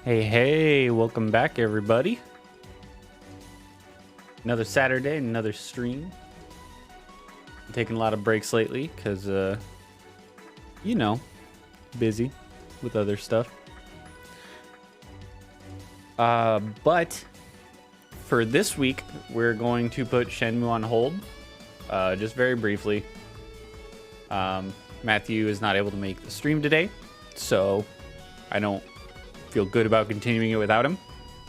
Hey, welcome back, everybody. Another Saturday, another stream. I'm taking a lot of breaks lately because, you know, busy with other stuff. But for this week, we're going to put Shenmue on hold, just very briefly. Matthew is not able to make the stream today, so I don't feel good about continuing it without him.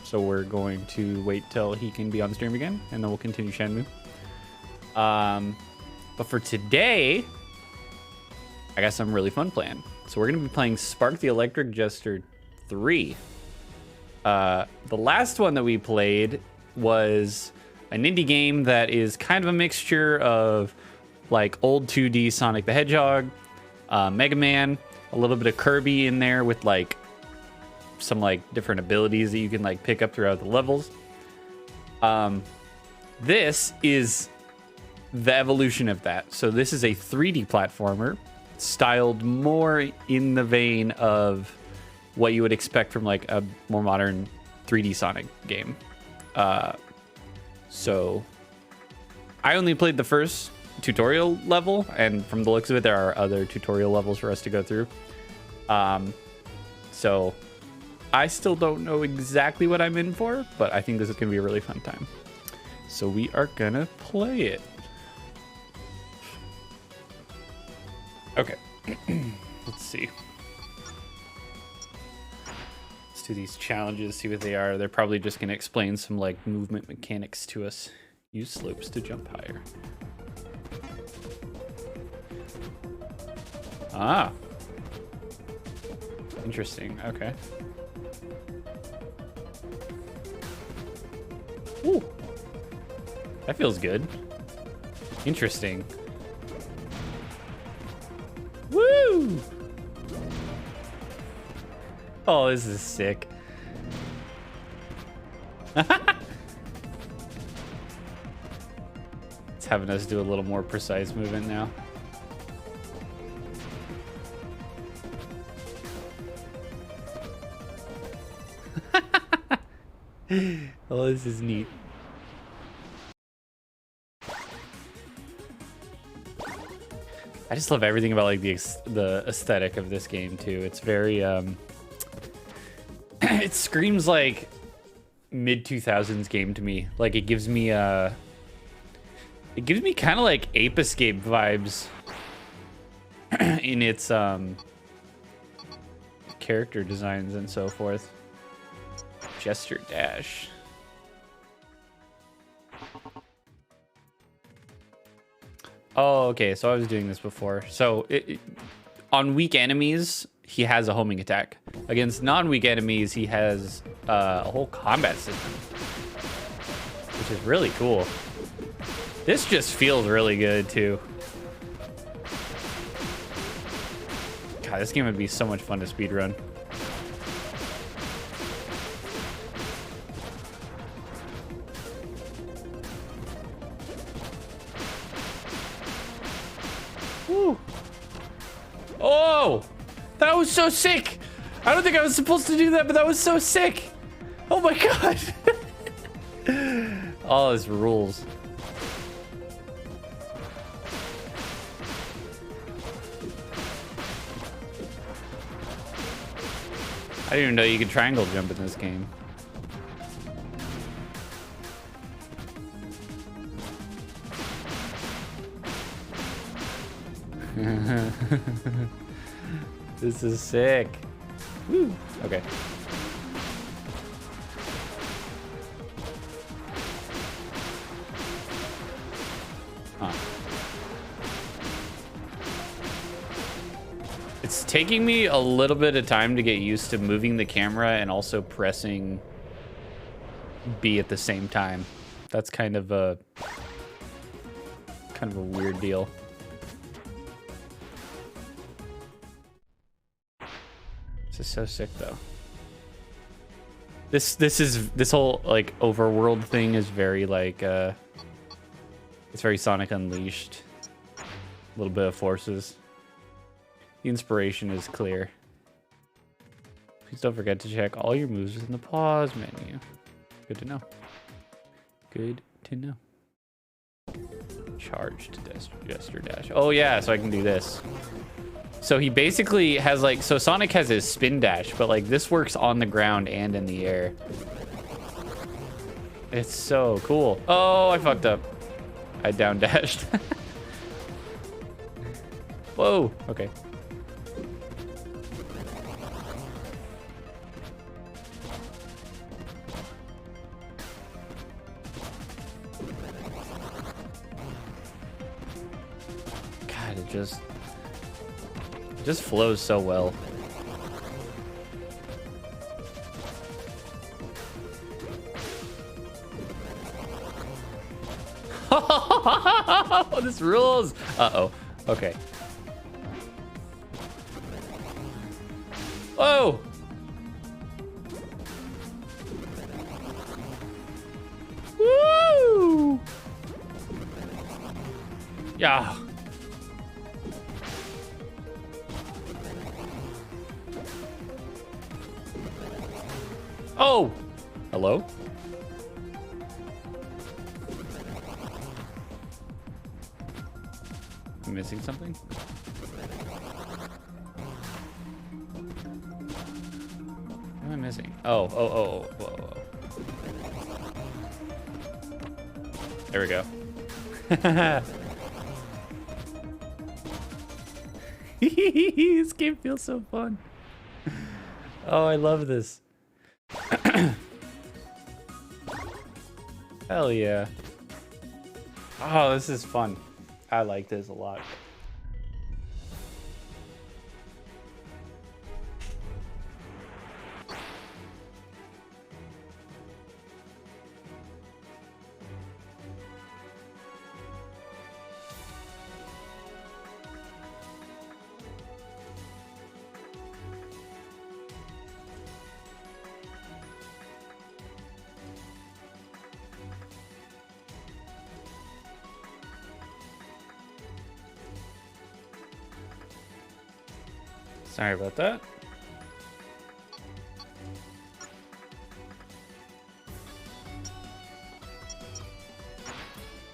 So we're going to wait till he can be on stream again, and then we'll continue Shenmue. But for today, I got some really fun planned. So we're going to be playing Spark the Electric Jester 3. The last one that we played was an indie game that is kind of a mixture of like old 2D Sonic the Hedgehog, Mega Man, a little bit of Kirby in there with like some like different abilities that you can like pick up throughout the levels. This is the evolution of that. So this is a 3D platformer styled more in the vein of what you would expect from like a more modern 3D Sonic game. So I only played the first tutorial level, and from the looks of it, there are other tutorial levels for us to go through. So I still don't know exactly what I'm in for, but I think this is going to be a really fun time. So we are going to play it. Okay. Let's see. Let's do these challenges, see what they are. They're probably just going to explain some like movement mechanics to us. Use slopes to jump higher. Ah. Interesting. Okay. Ooh. That feels good. Interesting. Woo! Oh, this is sick. It's having us do a little more precise movement now. Oh, this is neat. I just love everything about like the aesthetic of this game too. It's very it screams like mid 2000s game to me. Like it gives me kind of like Ape Escape vibes in its character designs and so forth. Jester dash. Oh, okay. So I was doing this before. So on weak enemies, he has a homing attack. Against non-weak enemies, he has a whole combat system, which is really cool. This just feels really good too. God, this game would be so much fun to speedrun. Oh, that was so sick. I don't think I was supposed to do that, but that was so sick. Oh my God. All his rules. I didn't even know you could triangle jump in this game. This is sick. Woo. Okay. Huh. It's taking me a little bit of time to get used to moving the camera and also pressing B at the same time. That's kind of a weird deal. This is so sick though. This whole like overworld thing is very like it's very Sonic Unleashed. A little bit of forces. The inspiration is clear. Please don't forget to check all your moves within the pause menu. Good to know. Good to know. Charged Jester dash. Oh yeah, so I can do this. So he basically has like, so Sonic has his spin dash, but like this works on the ground and in the air. It's so cool. Oh, I fucked up. I down dashed. Whoa, okay. God, it just flows so well. This rules. Uh-oh. Okay. Whoa. Woo. Yeah. Oh. Hello? I'm missing something? What am I missing? Oh. Whoa. There we go. This game feels so fun. Oh, I love this. Hell yeah. Oh, this is fun. I like this a lot. Sorry about that.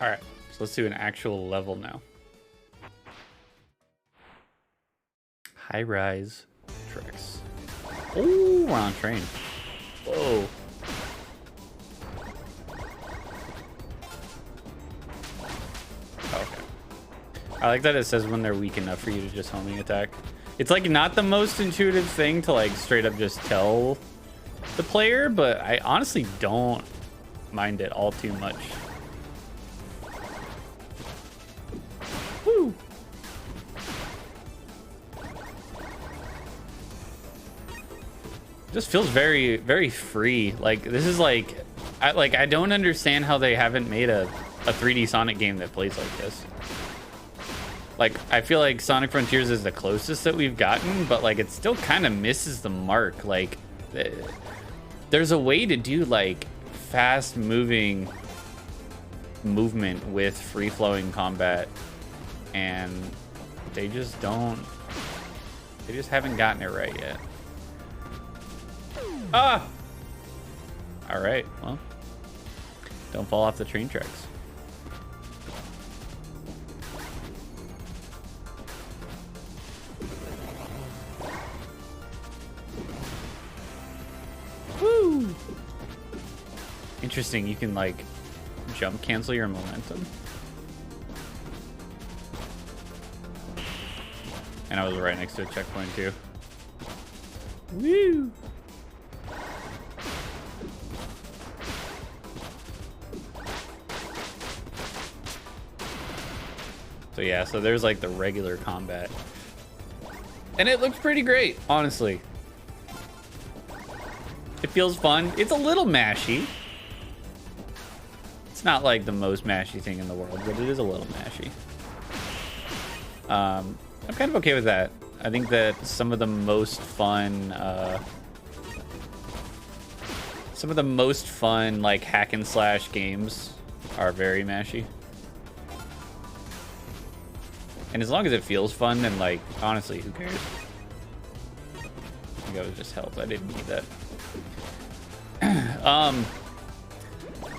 All right, so let's do an actual level now. High-rise tricks. Oh, we're on a train. Whoa. Okay. I like that it says when they're weak enough for you to just homing attack. It's like not the most intuitive thing to like straight up just tell the player, but I honestly don't mind it all too much. Woo! Just feels very, very free. Like this is like, I don't understand how they haven't made a 3D Sonic game that plays like this. Like, I feel like Sonic Frontiers is the closest that we've gotten, but like it still kind of misses the mark. Like, there's a way to do like fast moving movement with free flowing combat, and they just don't. They just haven't gotten it right yet. Ah! All right, well, don't fall off the train tracks. Woo! Interesting, you can like jump cancel your momentum. And I was right next to a checkpoint too. Woo! So yeah, so there's like the regular combat. And it looks pretty great, honestly. It feels fun. It's a little mashy. It's not like the most mashy thing in the world, but it is a little mashy. I'm kind of okay with that. I think that some of the most fun like hack and slash games are very mashy. And as long as it feels fun, then like honestly, who cares? think that was just health. I didn't need that.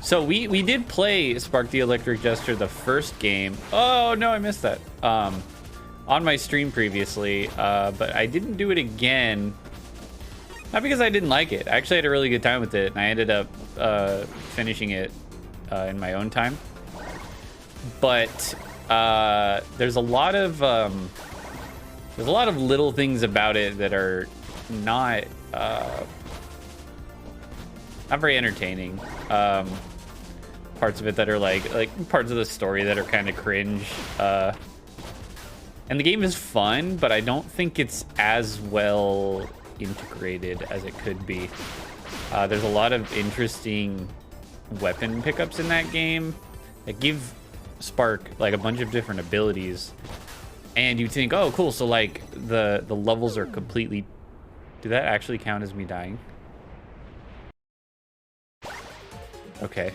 So we did play Spark the Electric Jester the first game. Oh no, I missed that. On my stream previously, but I didn't do it again. Not because I didn't like it. I actually had a really good time with it, and I ended up finishing it in my own time. But there's a lot of little things about it that are not very entertaining. Parts of it that are like parts of the story that are kind of cringe. And the game is fun, but I don't think it's as well integrated as it could be. There's a lot of interesting weapon pickups in that game that give Spark like a bunch of different abilities, and you think, oh cool, so like the levels are completely... Did that actually count as me dying? Okay.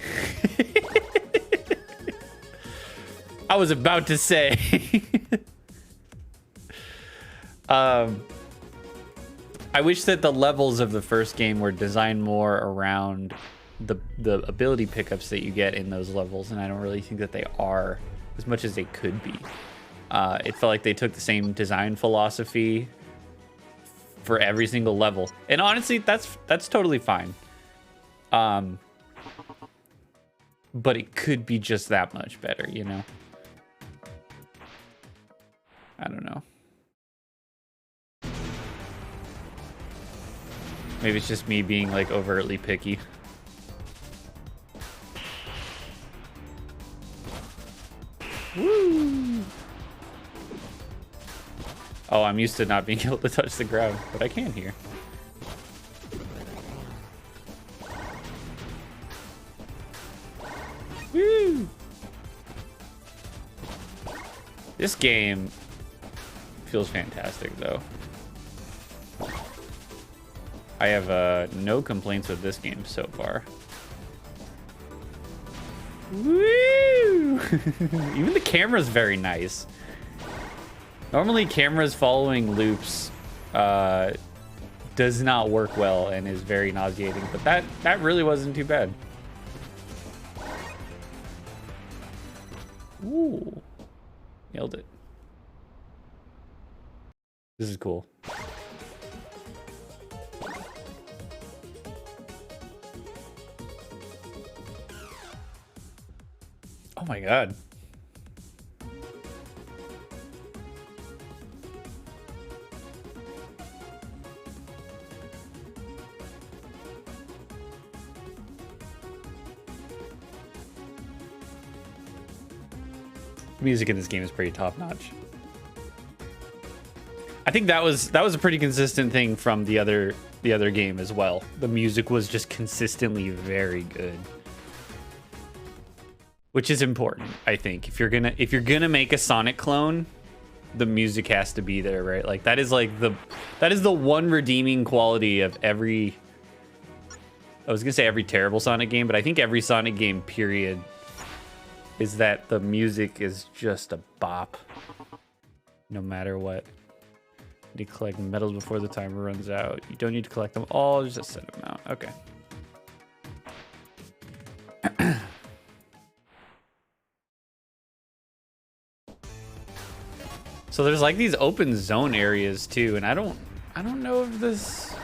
I was about to say. I wish that the levels of the first game were designed more around the ability pickups that you get in those levels, and I don't really think that they are as much as they could be. It felt like they took the same design philosophy for every single level, and honestly, that's totally fine. But it could be just that much better, you know? I don't know. Maybe it's just me being like overtly picky. Woo! Oh, I'm used to not being able to touch the ground, but I can here. Woo! This game feels fantastic, though. I have no complaints with this game so far. Woo! Even the camera's very nice. Normally, cameras following loops does not work well and is very nauseating, but that really wasn't too bad. Ooh, nailed it. This is cool. Oh my god. The music in this game is pretty top notch. I think that was a pretty consistent thing from the other game as well. The music was just consistently very good. Which is important, I think. If you're gonna make a Sonic clone, the music has to be there, right? Like that is the one redeeming quality of every... I was gonna say every terrible Sonic game, but I think every Sonic game, period, is that the music is just a bop. No matter what. You need to collect medals before the timer runs out. You don't need to collect them all, just set them out. Okay. So there's like these open zone areas too, and I don't know if this...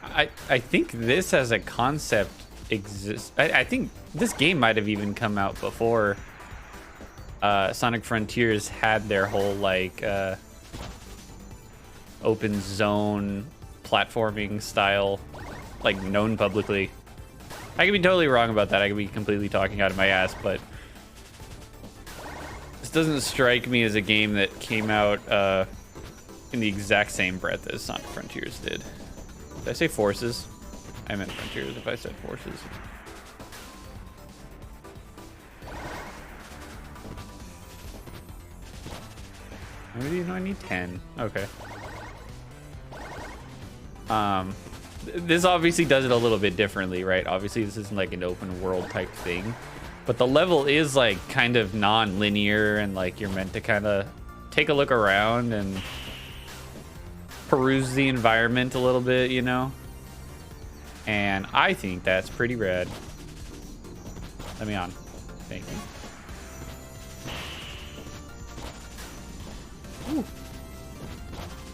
I think this as a concept exists. I think this game might have even come out before Sonic Frontiers had their whole like open zone platforming style like known publicly. I could be totally wrong about that. I could be completely talking out of my ass, but this doesn't strike me as a game that came out in the exact same breath as Sonic Frontiers did. Did I say Forces? I meant Frontiers if I said Forces. How many do you know? I need 10. Okay. This obviously does it a little bit differently, right? Obviously this isn't like an open world type thing, but the level is like kind of non-linear, and like you're meant to kind of take a look around and peruse the environment a little bit, you know? And I think that's pretty rad. Let me on. Thank you. Ooh.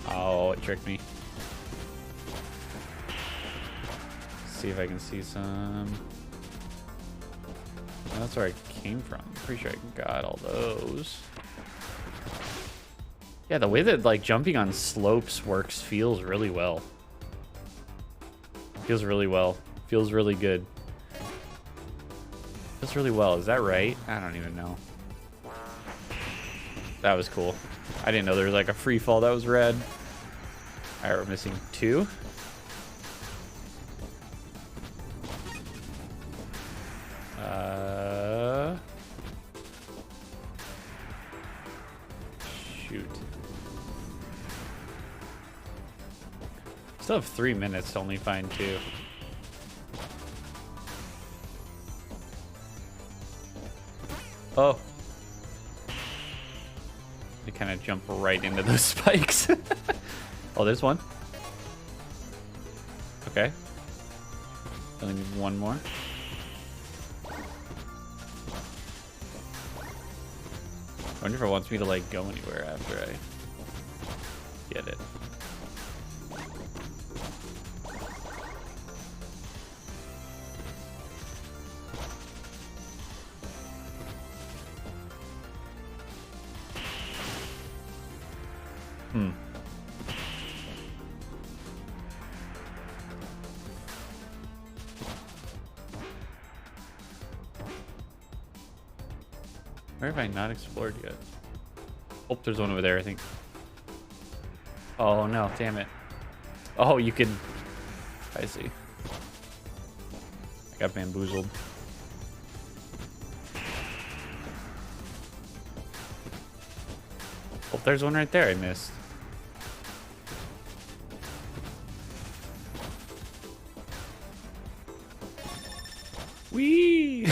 Oh, it tricked me. See if I can see some. That's where I came from. Pretty sure I got all those. Yeah, the way that like jumping on slopes works feels really well. Feels really well. Feels really good. Feels really well. Is that right? I don't even know. That was cool. I didn't know there was like a free fall that was red. All right, we're missing 2. Shoot. Still have 3 minutes to only find 2. Oh. They kind of jump right into those spikes. Oh, there's one. Okay. Only need 1 more. I wonder if it wants me to like go anywhere after I get it. Where have I not explored yet? Oh, there's one over there, I think. Oh, no, damn it. Oh, you can... I see. I got bamboozled. Oh, there's one right there I missed. Whee!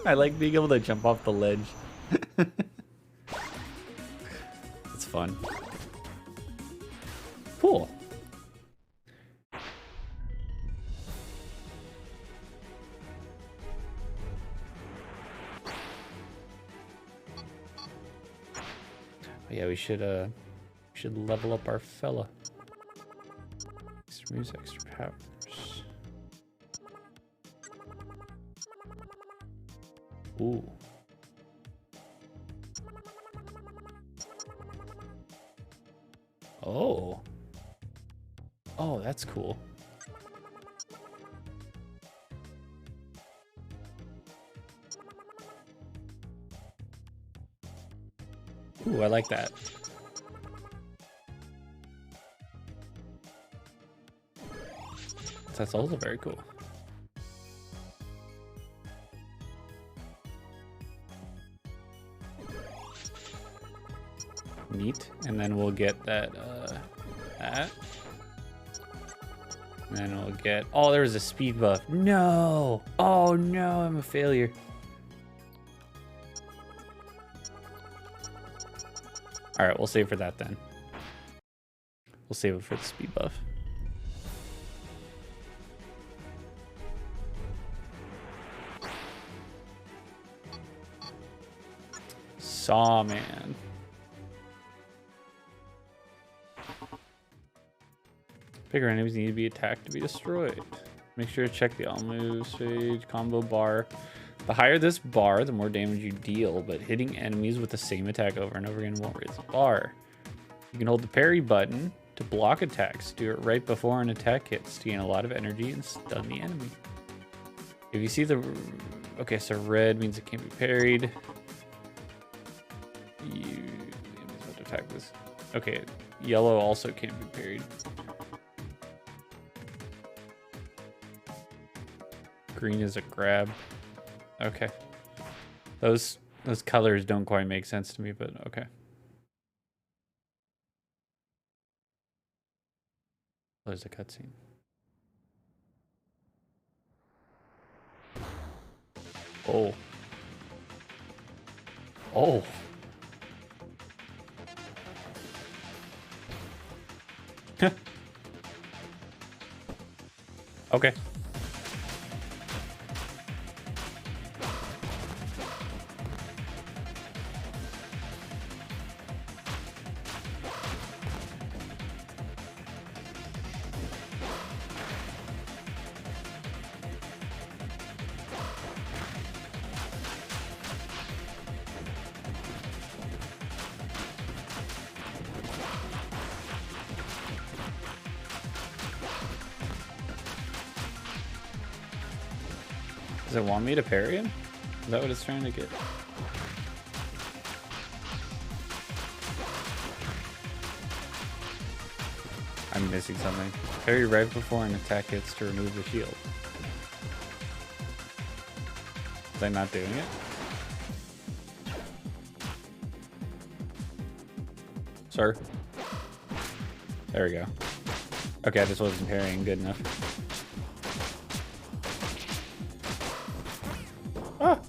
I like being able to jump off the ledge. It's fun. Cool. Yeah, we should level up our fella. Extra moves, extra powers. Ooh. Oh. Oh, that's cool. Ooh, I like that. That's also very cool. Neat. And then we'll get that, that. And then we'll get, oh, there was a speed buff. No. Oh no, I'm a failure. All right, we'll save for that then. We'll save it for the speed buff. Sawman. Bigger enemies need to be attacked to be destroyed. Make sure to check the all moves page combo bar. The higher this bar, the more damage you deal, but hitting enemies with the same attack over and over again won't raise the bar. You can hold the parry button to block attacks. Do it right before an attack hits to gain a lot of energy and stun the enemy. If you see the... Okay, so red means it can't be parried. The enemy's about to attack this. Okay, yellow also can't be parried. Green is a grab. Okay. Those colors don't quite make sense to me, but okay. There's a cutscene. Oh. Oh. Okay. Does it want me to parry him? Is that what it's trying to get? I'm missing something. Parry right before an attack hits to remove the shield. Was I not doing it? Sir? There we go. Okay, I just wasn't parrying good enough. Ah!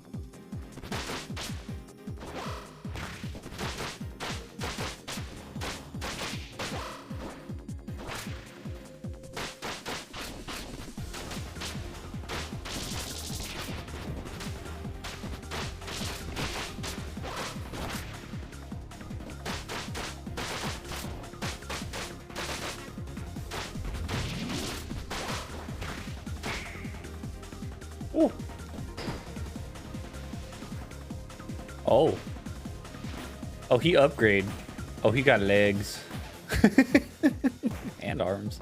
Oh. Oh. Oh, he upgrade. Oh, he got legs. And arms.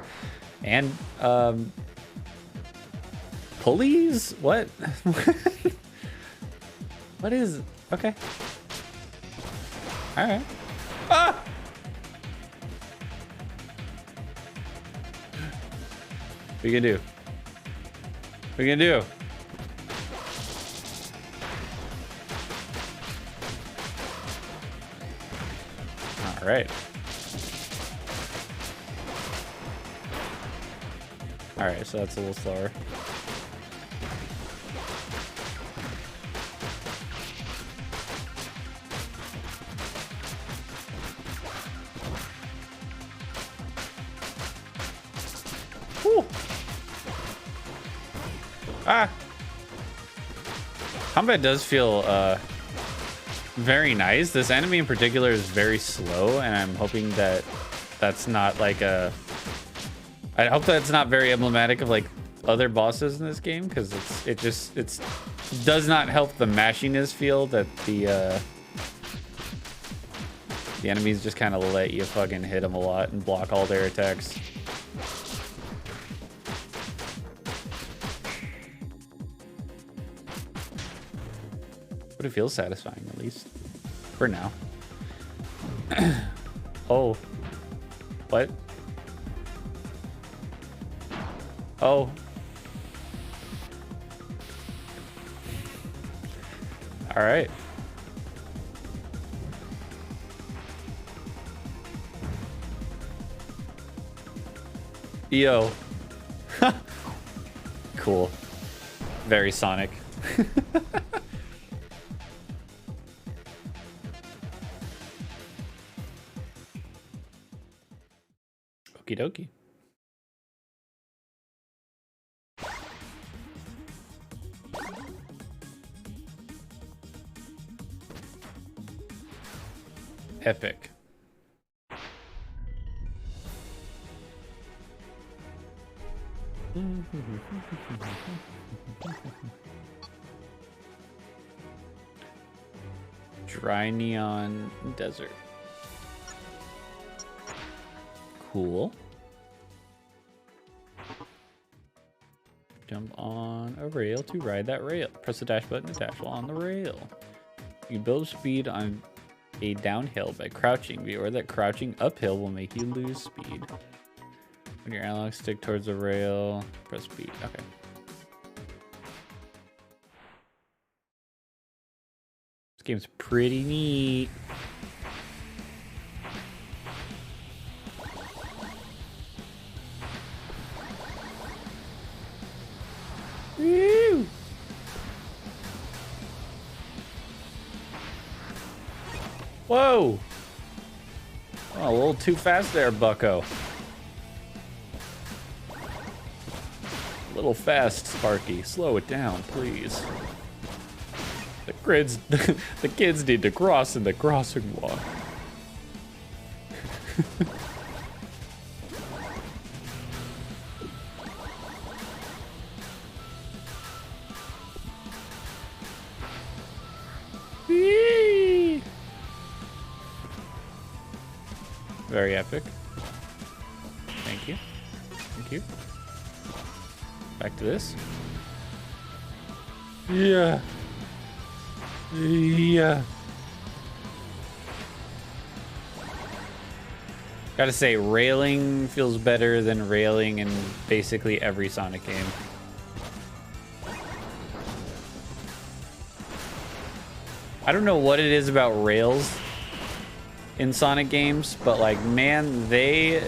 And, pulleys? What? What is... Okay. Alright. Ah! What are you gonna do? What are you gonna do? All right. All right, so that's a little slower. Whew. Ah. Combat does feel very nice. This enemy in particular is very slow, and I'm hoping that that's not like a... I hope that's not very emblematic of like other bosses in this game, because it does not help the mashiness feel that the enemies just kind of let you fucking hit them a lot and block all their attacks. But it feels satisfying, at least for now. Oh, what? Oh. All right. Yo. Cool. Very Sonic. Okie dokie. Epic. Dry neon desert. Cool. Jump on a rail to ride that rail. Press the dash button to dash while on the rail. You build speed on a downhill by crouching. Be aware that crouching uphill will make you lose speed. When your analog stick towards the rail, press speed. Okay. This game's pretty neat. Woo! Whoa! Oh, a little too fast there, bucko. A little fast, Sparky. Slow it down, please. The kids need to cross in the crossing walk. Very epic. Thank you. Thank you. Back to this. Yeah. Yeah. Gotta say, railing feels better than railing in basically every Sonic game. I don't know what it is about rails in Sonic games, but like, man, they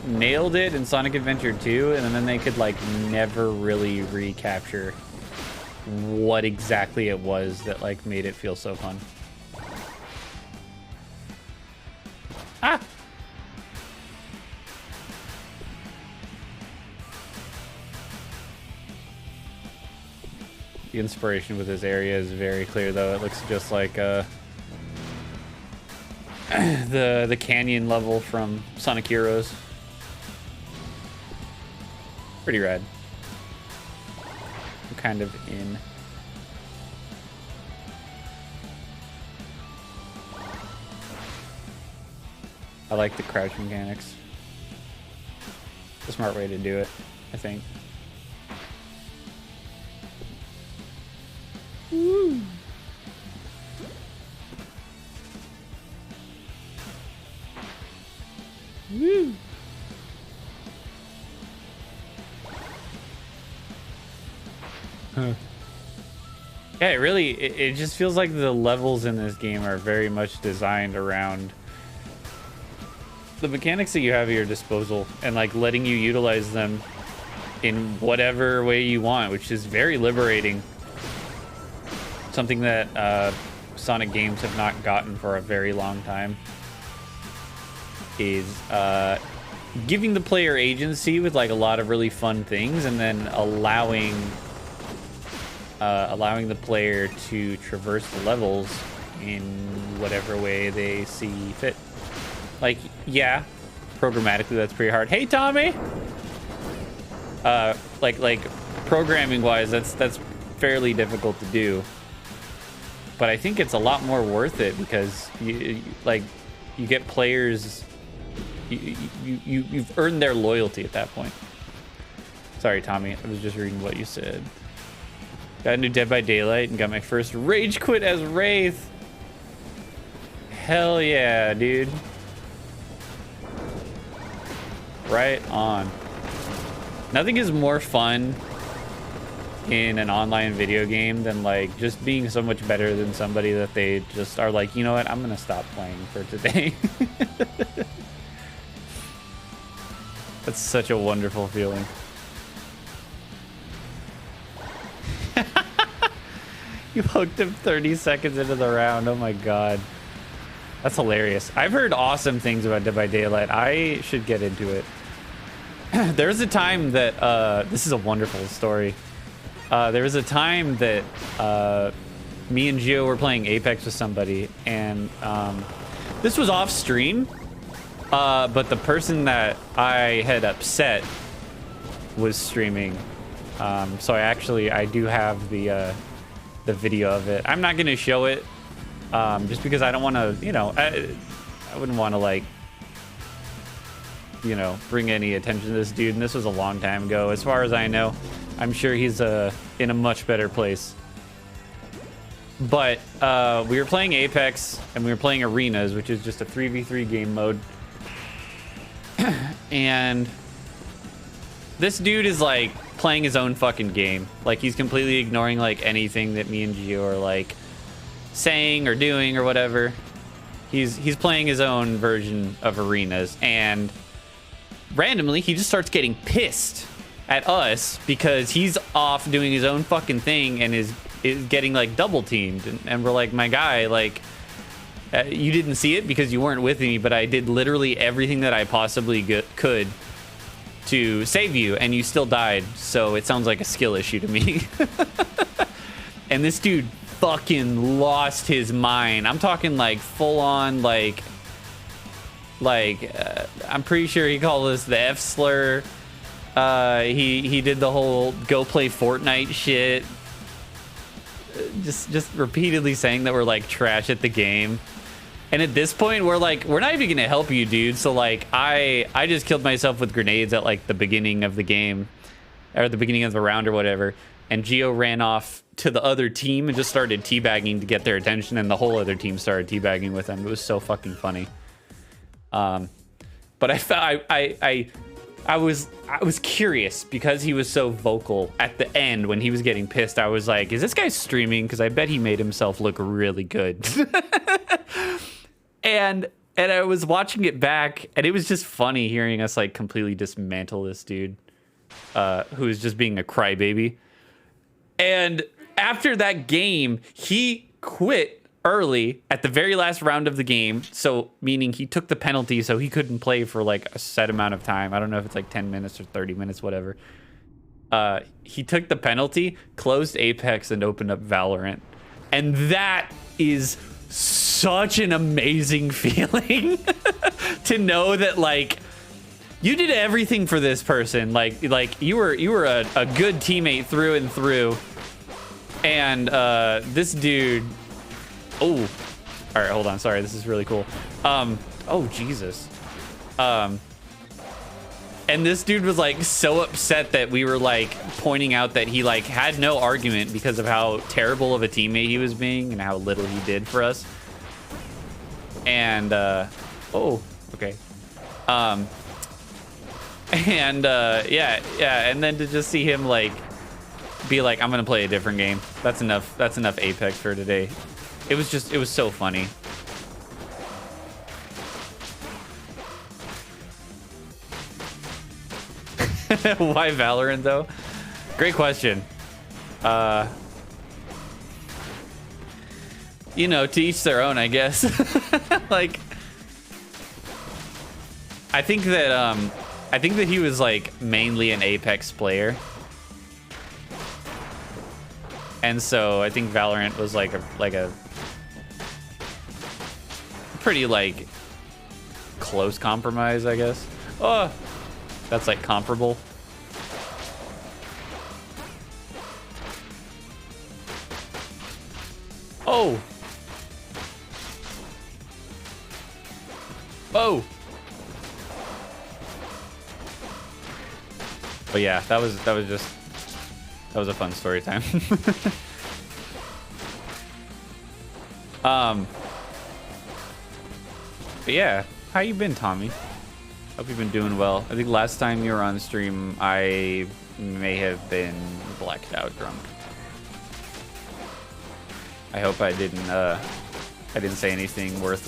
nailed it in Sonic Adventure 2, and then they could like never really recapture what exactly it was that like made it feel so fun. Ah! The inspiration with this area is very clear, though. It looks just like the canyon level from Sonic Heroes. Pretty rad. I'm kind of in. I like the crouch mechanics. It's a smart way to do it, I think. Woo. Woo. Huh. Yeah, it just feels like the levels in this game are very much designed around the mechanics that you have at your disposal and like letting you utilize them in whatever way you want, which is very liberating. Something that Sonic games have not gotten for a very long time is giving the player agency with like a lot of really fun things, and then allowing the player to traverse the levels in whatever way they see fit. Like, yeah, programmatically that's pretty hard. Hey, Tommy. Like programming wise, that's fairly difficult to do. But I think it's a lot more worth it because you get players, you've earned their loyalty at that point. Sorry, Tommy, I was just reading what you said. Got a new Dead by Daylight and got my first rage quit as Wraith. Hell yeah, dude. Right on. Nothing is more fun in an online video game than like just being so much better than somebody that they just are like, you know what, I'm gonna stop playing for today. That's such a wonderful feeling. You hooked him 30 seconds into the round. Oh my god, that's hilarious. I've heard awesome things about Dead by Daylight. I should get into it. There was a time that this is a wonderful story. There was a time that me and Gio were playing Apex with somebody, and this was off stream, but the person that I had upset was streaming. So I do have the video of it. I'm not gonna show it, just because I don't want to, you know, I wouldn't want to like, you know, bring any attention to this dude. And this was a long time ago, as far as I know. I'm sure he's in a much better place. But we were playing Apex, and we were playing Arenas, which is just a 3v3 game mode. And this dude is like playing his own fucking game. Like, he's completely ignoring like anything that me and Gio are like saying or doing or whatever. He's playing his own version of Arenas, and randomly he just starts getting pissed at us because he's off doing his own fucking thing and is getting like double teamed, and we're like, my guy, like, you didn't see it because you weren't with me, but I did literally everything that I possibly could to save you, and you still died. So it sounds like a skill issue to me. And this dude fucking lost his mind. I'm talking like full on like I'm pretty sure he called us the F slur. He did the whole go play Fortnite shit. Just repeatedly saying that we're like trash at the game. And at this point, we're not even gonna help you, dude. So like, I just killed myself with grenades at like the beginning of the game, or the beginning of the round or whatever. And Geo ran off to the other team and just started teabagging to get their attention, and the whole other team started teabagging with him. It was so fucking funny. But I was curious because he was so vocal at the end when he was getting pissed. I was like, is this guy streaming? Because I bet he made himself look really good. And I was watching it back, and it was just funny hearing us like completely dismantle this dude who is just being a crybaby. And after that game, he quit early at the very last round of the game. So meaning he took the penalty, so he couldn't play for like a set amount of time. I don't know if it's like 10 minutes or 30 minutes, whatever. He took the penalty, closed Apex, and opened up Valorant. And that is such an amazing feeling to know that like you did everything for this person. Like you were a good teammate through and through. And this dude, oh, all right, hold on. Sorry, this is really cool. Oh Jesus. And this dude was like so upset that we were like pointing out that he like had no argument because of how terrible of a teammate he was being and how little he did for us. And oh, okay. And yeah, and then to just see him like be like, I'm gonna play a different game. That's enough Apex for today. It was so funny. Why Valorant though? Great question. You know, to each their own, I guess. Like, I think that he was like mainly an Apex player, and so I think Valorant was like a pretty like close compromise, I guess. Oh, that's like comparable. Oh. Oh. But yeah, that was a fun story time. But yeah, how you been, Tommy? Hope you've been doing well. I think last time you were on stream, I may have been blacked out drunk. I hope I didn't say anything worth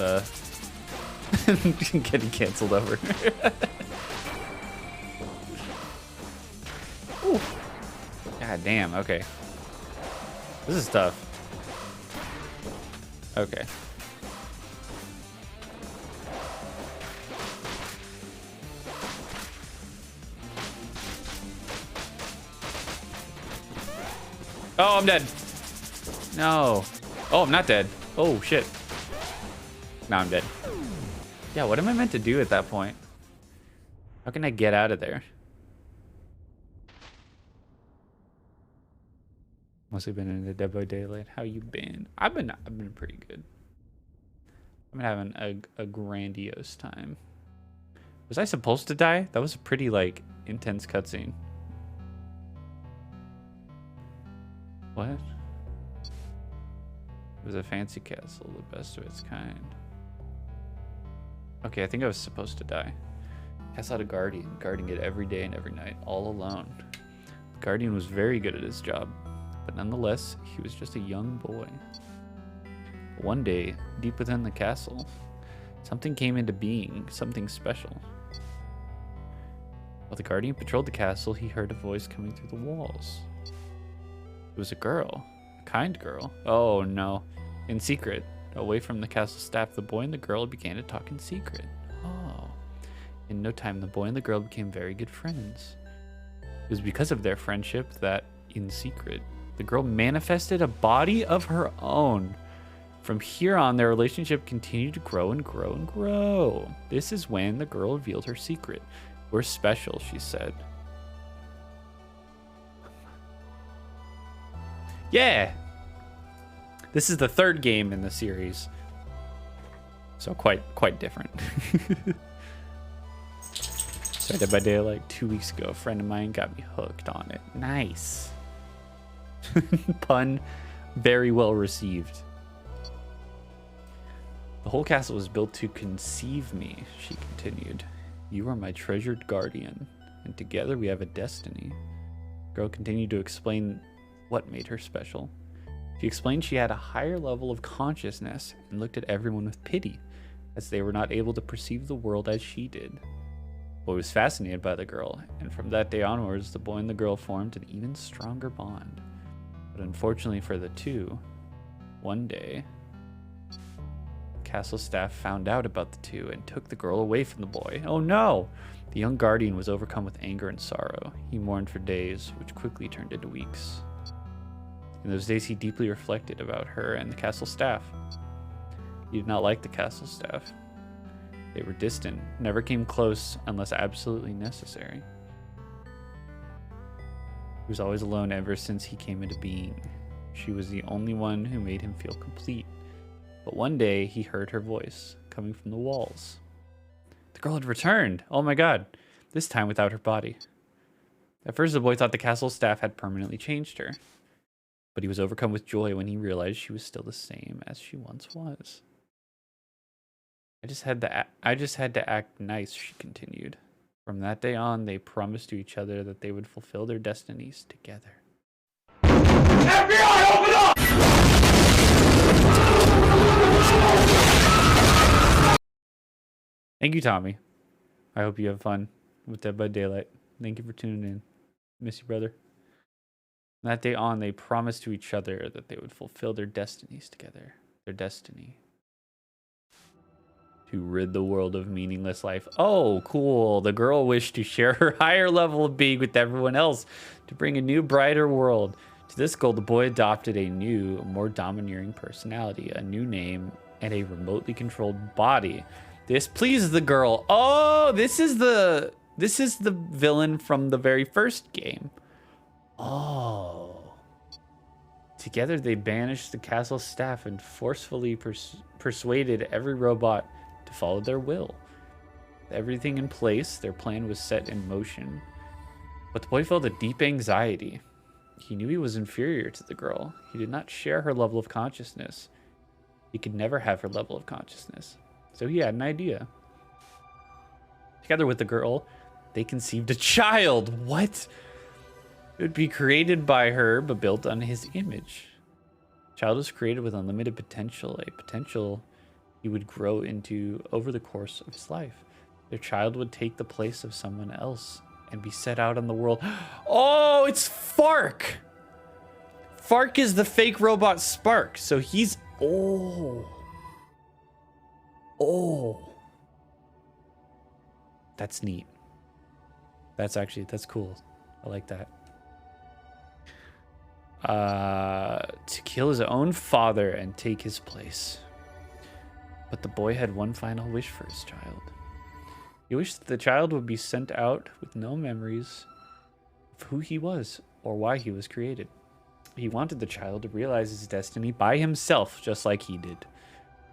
getting canceled over. Ooh. God damn, okay. This is tough. Okay. Oh, I'm dead. No. Oh, I'm not dead. Oh, shit. Now I'm dead. Yeah, what am I meant to do at that point? How can I get out of there? Mostly been in the Dead by Daylight. How you been? I've been pretty good. I've been having a grandiose time. Was I supposed to die? That was a pretty like intense cutscene. What? It was a fancy castle, the best of its kind. Okay, I think I was supposed to die. Cast out a guardian, guarding it every day and every night, all alone. The guardian was very good at his job, but nonetheless, he was just a young boy. One day, deep within the castle, something came into being, something special. While the guardian patrolled the castle, he heard a voice coming through the walls. It was a girl, a kind girl. Oh no. In secret, away from the castle staff, the boy and the girl began to talk in secret. Oh. In no time, the boy and the girl became very good friends. It was because of their friendship that, in secret, the girl manifested a body of her own. From here on, their relationship continued to grow and grow and grow. This is when the girl revealed her secret. We're special, she said. Yeah! This is the third game in the series. So quite different. Started Dead by Daylight 2 weeks ago. A friend of mine got me hooked on it. Nice. Pun very well received. The whole castle was built to conceive me, she continued. You are my treasured guardian, and together we have a destiny. The girl continued to explain what made her special. She explained she had a higher level of consciousness and looked at everyone with pity, as they were not able to perceive the world as she did. The boy was fascinated by the girl, and from that day onwards, the boy and the girl formed an even stronger bond. But unfortunately for the two, one day, castle staff found out about the two and took the girl away from the boy. Oh no! The young guardian was overcome with anger and sorrow. He mourned for days, which quickly turned into weeks. In those days, he deeply reflected about her and the castle staff. He did not like the castle staff. They were distant, never came close unless absolutely necessary. He was always alone ever since he came into being. She was the only one who made him feel complete. But one day, he heard her voice coming from the walls. The girl had returned! Oh my god! This time without her body. At first, the boy thought the castle staff had permanently changed her. But he was overcome with joy when he realized she was still the same as she once was. I just had to act nice, she continued. From that day on, they promised to each other that they would fulfill their destinies together. FBI, open up! Thank you, Tommy. I hope you have fun with Dead by Daylight. Thank you for tuning in. Miss you, brother. From that day on, they promised to each other that they would fulfill their destinies together. Their destiny. To rid the world of meaningless life. Oh, cool. The girl wished to share her higher level of being with everyone else to bring a new, brighter world. To this goal, the boy adopted a new, more domineering personality, a new name, and a remotely controlled body. This pleases the girl. Oh, this is the villain from the very first game. Oh. Together, they banished the castle staff and forcefully persuaded every robot to follow their will. With everything in place, their plan was set in motion. But the boy felt a deep anxiety. He knew he was inferior to the girl. He did not share her level of consciousness. He could never have her level of consciousness. So he had an idea. Together with the girl, they conceived a child. What? It would be created by her, but built on his image. The child was created with unlimited potential, a potential he would grow into over the course of his life. Their child would take the place of someone else and be set out on the world. Oh, it's Fark! Fark is the fake robot Spark, so he's... Oh. That's neat. That's cool. I like that. To kill his own father and take his place. But the boy had one final wish for his child. He wished that the child would be sent out with no memories of who he was or why he was created. He wanted the child to realize his destiny by himself, just like he did.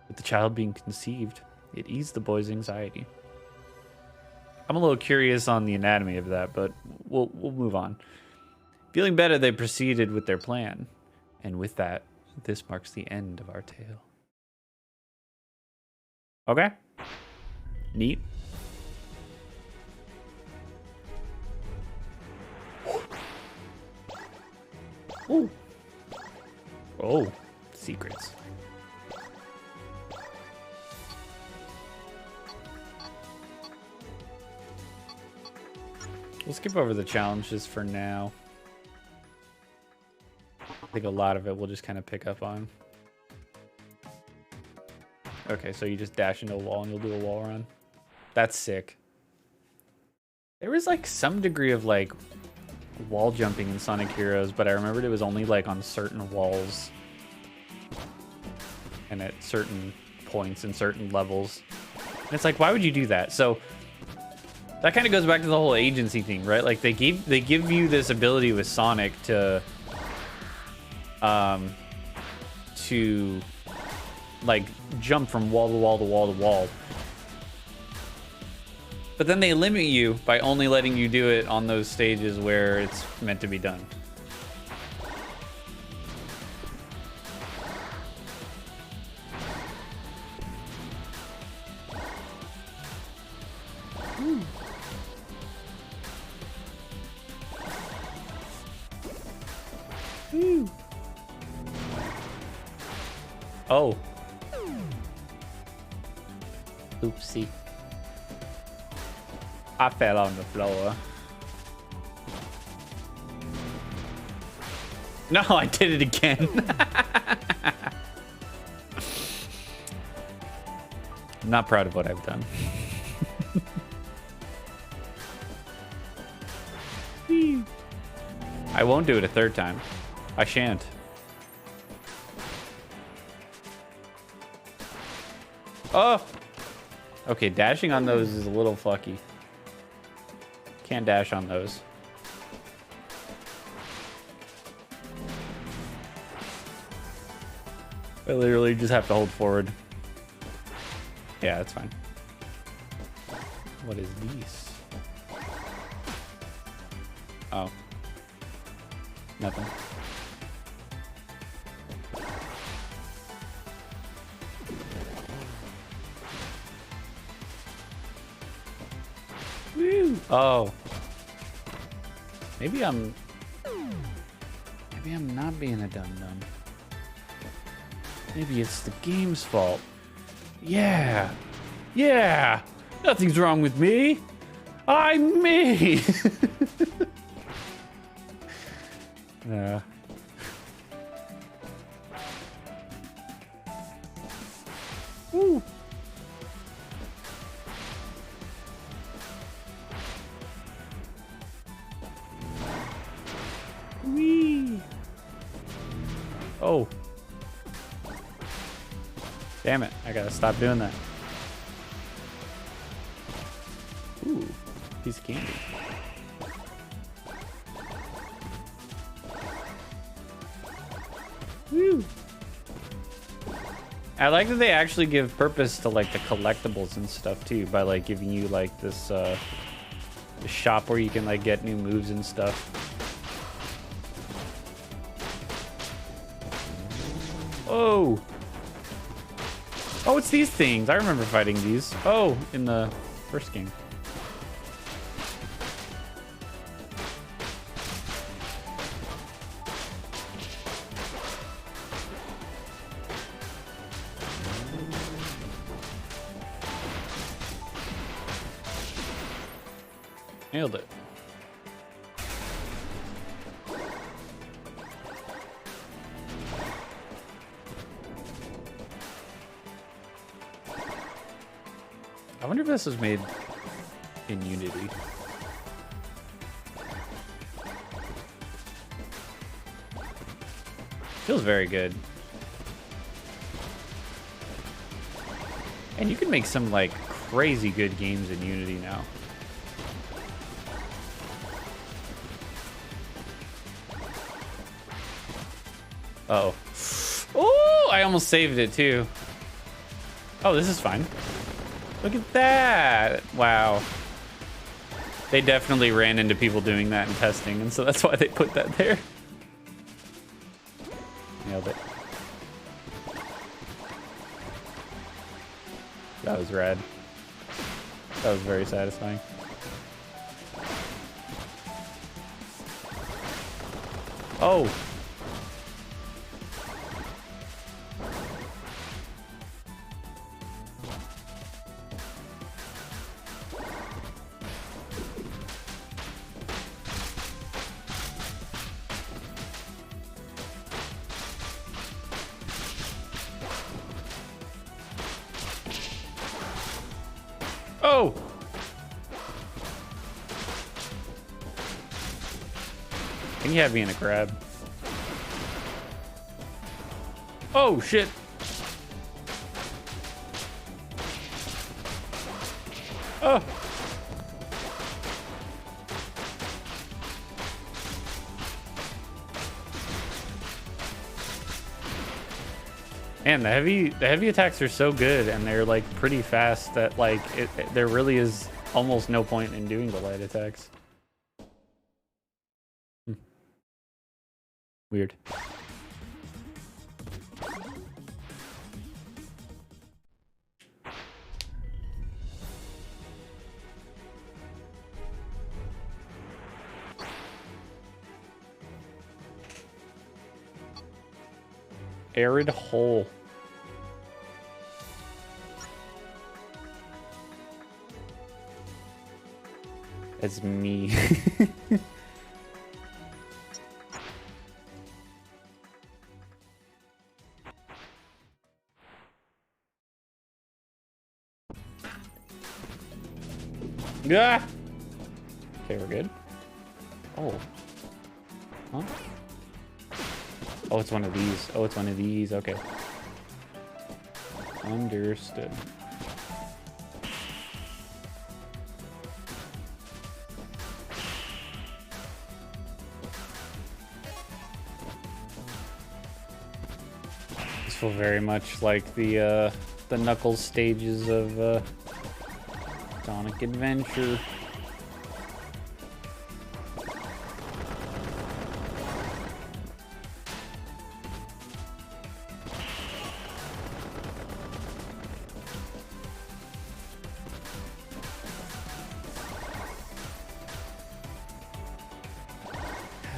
With the child being conceived, it eased the boy's anxiety. I'm a little curious on the anatomy of that, but we'll move on. Feeling better, they proceeded with their plan. And with that, this marks the end of our tale. Okay. Neat. Ooh. Oh, secrets. We'll skip over the challenges for now. I think a lot of it we'll just kind of pick up on. Okay, so you just dash into a wall and you'll do a wall run. That's sick. There was like some degree of like wall jumping in Sonic Heroes, but I remembered it was only like on certain walls and at certain points and certain levels. And it's like, why would you do that? So that kind of goes back to the whole agency thing, right? Like they give you this ability with Sonic to like jump from wall to wall to wall to wall. But then they limit you by only letting you do it on those stages where it's meant to be done. Oh. Oopsie. I fell on the floor. No, I did it again. I'm not proud of what I've done. I won't do it a third time. I shan't. Oh! Okay, dashing on those is a little fucky. Can't dash on those. I literally just have to hold forward. Yeah, that's fine. What is these? Oh. Nothing. Woo! Oh. Maybe I'm not being a dum-dum. Maybe it's the game's fault. Yeah. Yeah. Nothing's wrong with me. I'm me. Yeah. Woo. Wee. Oh. Damn it, I gotta stop doing that. Ooh, piece of candy. Woo. I like that they actually give purpose to like the collectibles and stuff too, by like giving you like this shop where you can like get new moves and stuff. Oh. Oh, it's these things. I remember fighting these. Oh, in the first game. Nailed it. I wonder if this was made in Unity. Feels very good. And you can make some like crazy good games in Unity now. Uh-oh. Oh, I almost saved it too. Oh, this is fine. Look at that. Wow. They definitely ran into people doing that in testing, and so that's why they put that there. Nailed it. That was rad. That was very satisfying. Oh. Oh! think he had me in a grab. Oh, shit. Oh. Man, the heavy attacks are so good, and they're like pretty fast that like there really is almost no point in doing the light attacks. Weird. Arid hole. It's me. Yeah. Okay, we're good. Oh. Huh? Oh, it's one of these. Oh, it's one of these. Okay. Understood. This feels very much like the Knuckles stages of Sonic Adventure.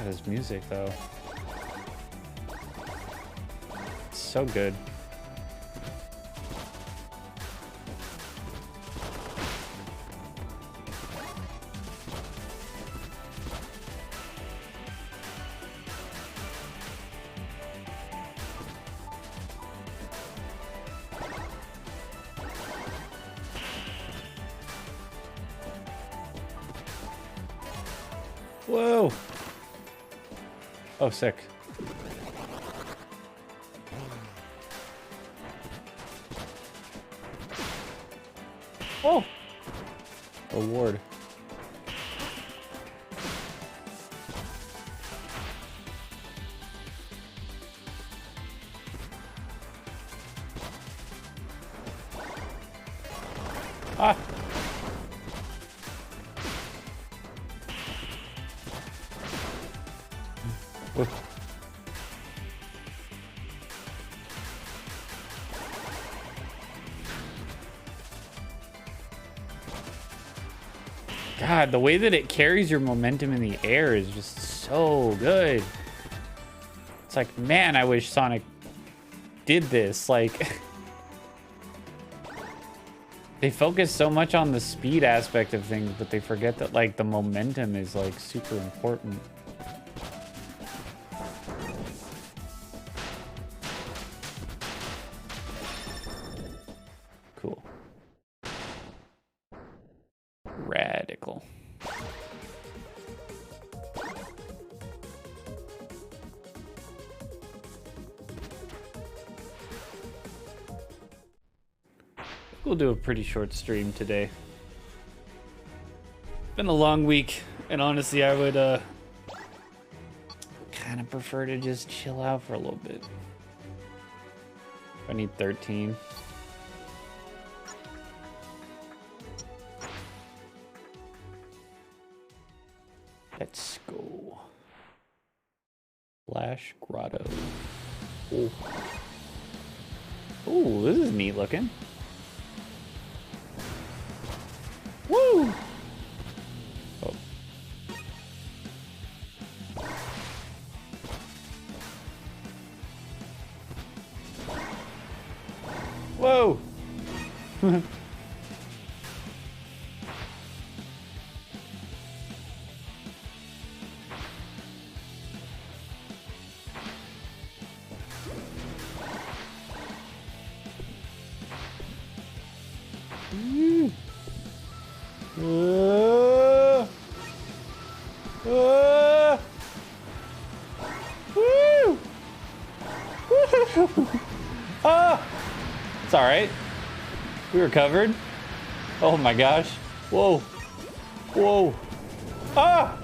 His music though, it's so good. Whoa. Oh, sick. Oh! Award. Ah! Whoop. God, the way that it carries your momentum in the air is just so good. It's like, man, I wish Sonic did this. Like, they focus so much on the speed aspect of things, but they forget that, like, the momentum is, like, super important. Cool. Radical. We'll do a pretty short stream today. Been a long week, and honestly, I would kind of prefer to just chill out for a little bit. I need 13. Let's go. Flash Grotto. Oh. Oh, this is neat looking. Woo! Oh. Whoa! It's all right. We recovered. Oh my gosh. Whoa. Whoa. Ah!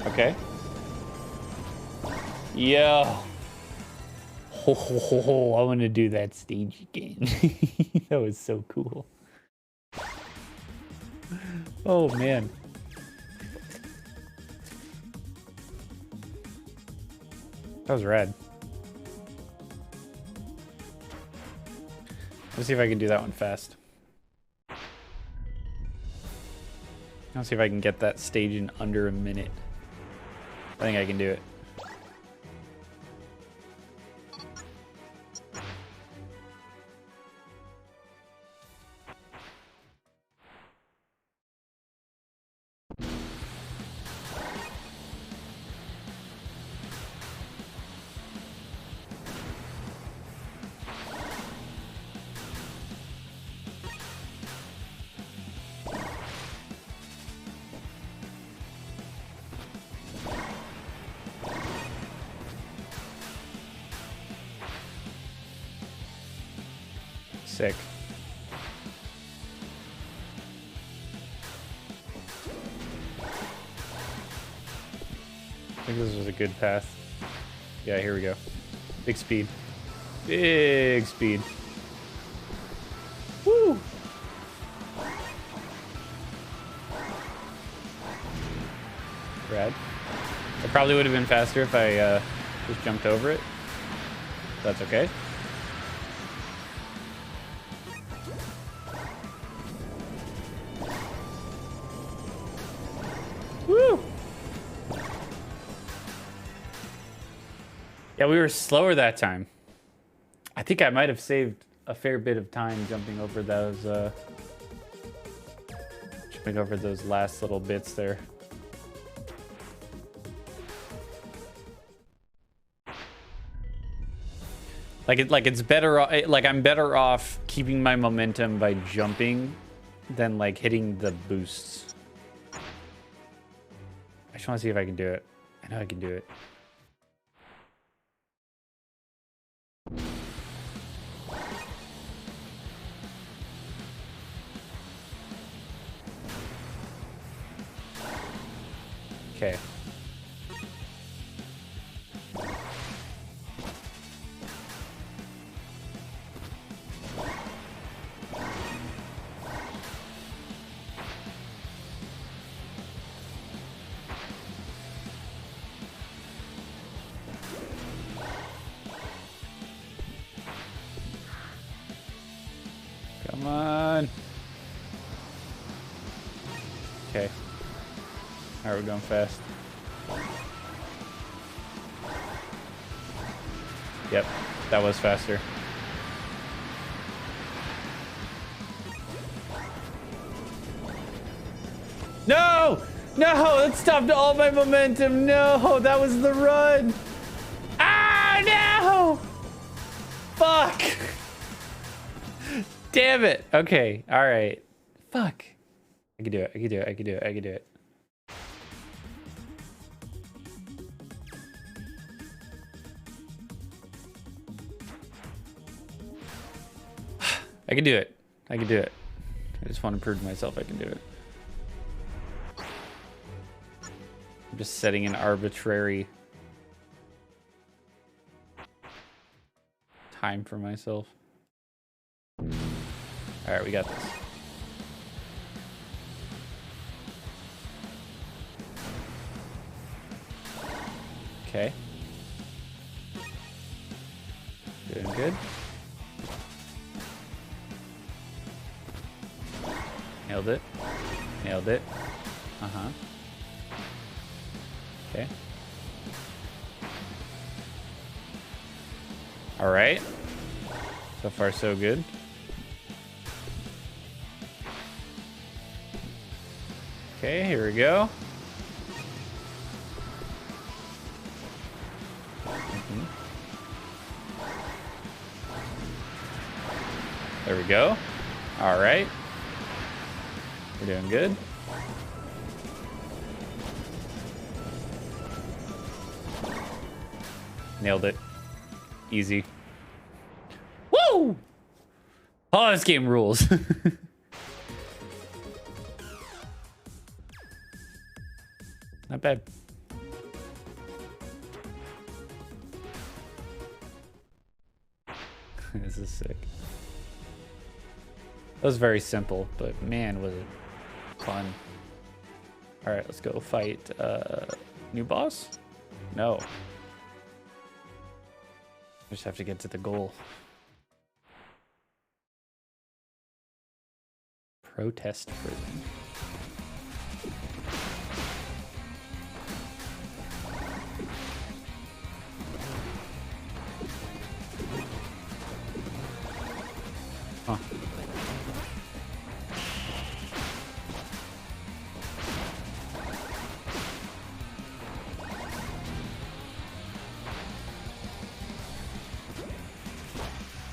Okay. Yo. Ho, ho, ho, ho. I want to do that stage again. That was so cool. Oh man. That was rad. Let's see if I can do that one fast. Let's see if I can get that stage in under a minute. I think I can do it. Sick. I think this was a good path. Yeah, here we go. Big speed. Big speed. Woo! Rad. It probably would have been faster if I just jumped over it. That's okay. Woo! Yeah, we were slower that time. I think I might have saved a fair bit of time jumping over those last little bits there. Like it's better, like I'm better off keeping my momentum by jumping than like hitting the boosts. I just want to see if I can do it. I know I can do it. Okay. Come on. Okay. Alright, we're going fast. Yep, that was faster. No! No! That stopped all my momentum! No! That was the run! Ah, no! Fuck! Damn it! Okay, alright. Fuck. I can do it, I can do it, I can do it, I can do it. I can do it. I can do it. I just want to prove to myself I can do it. I'm just setting an arbitrary time for myself. Alright, we got this. Okay. Doing good. Nailed it. Nailed it. Uh-huh. Okay. All right. So far, so good. Okay, here we go. There we go. All right. We're doing good. Nailed it. Easy. Woo! Oh, this game rules. Not bad. This is sick. That was very simple, but man, was it fun. All right, let's go fight new boss? No. I just have to get to the goal. Protest prison. Huh.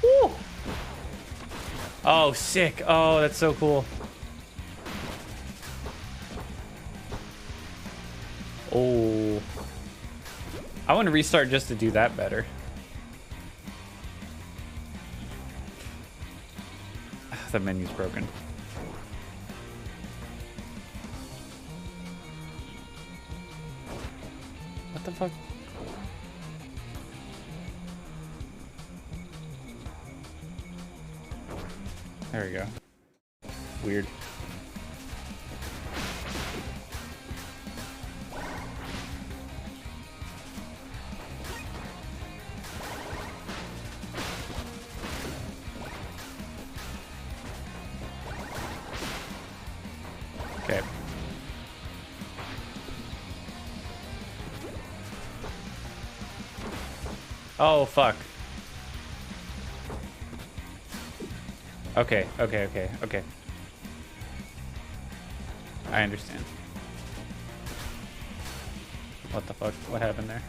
Woo! Oh, sick. Oh, that's so cool. Oh. I want to restart just to do that better. The menu's broken. What the fuck? There we go. Weird. Okay. Oh, fuck. Okay. I understand. What the fuck? What happened there?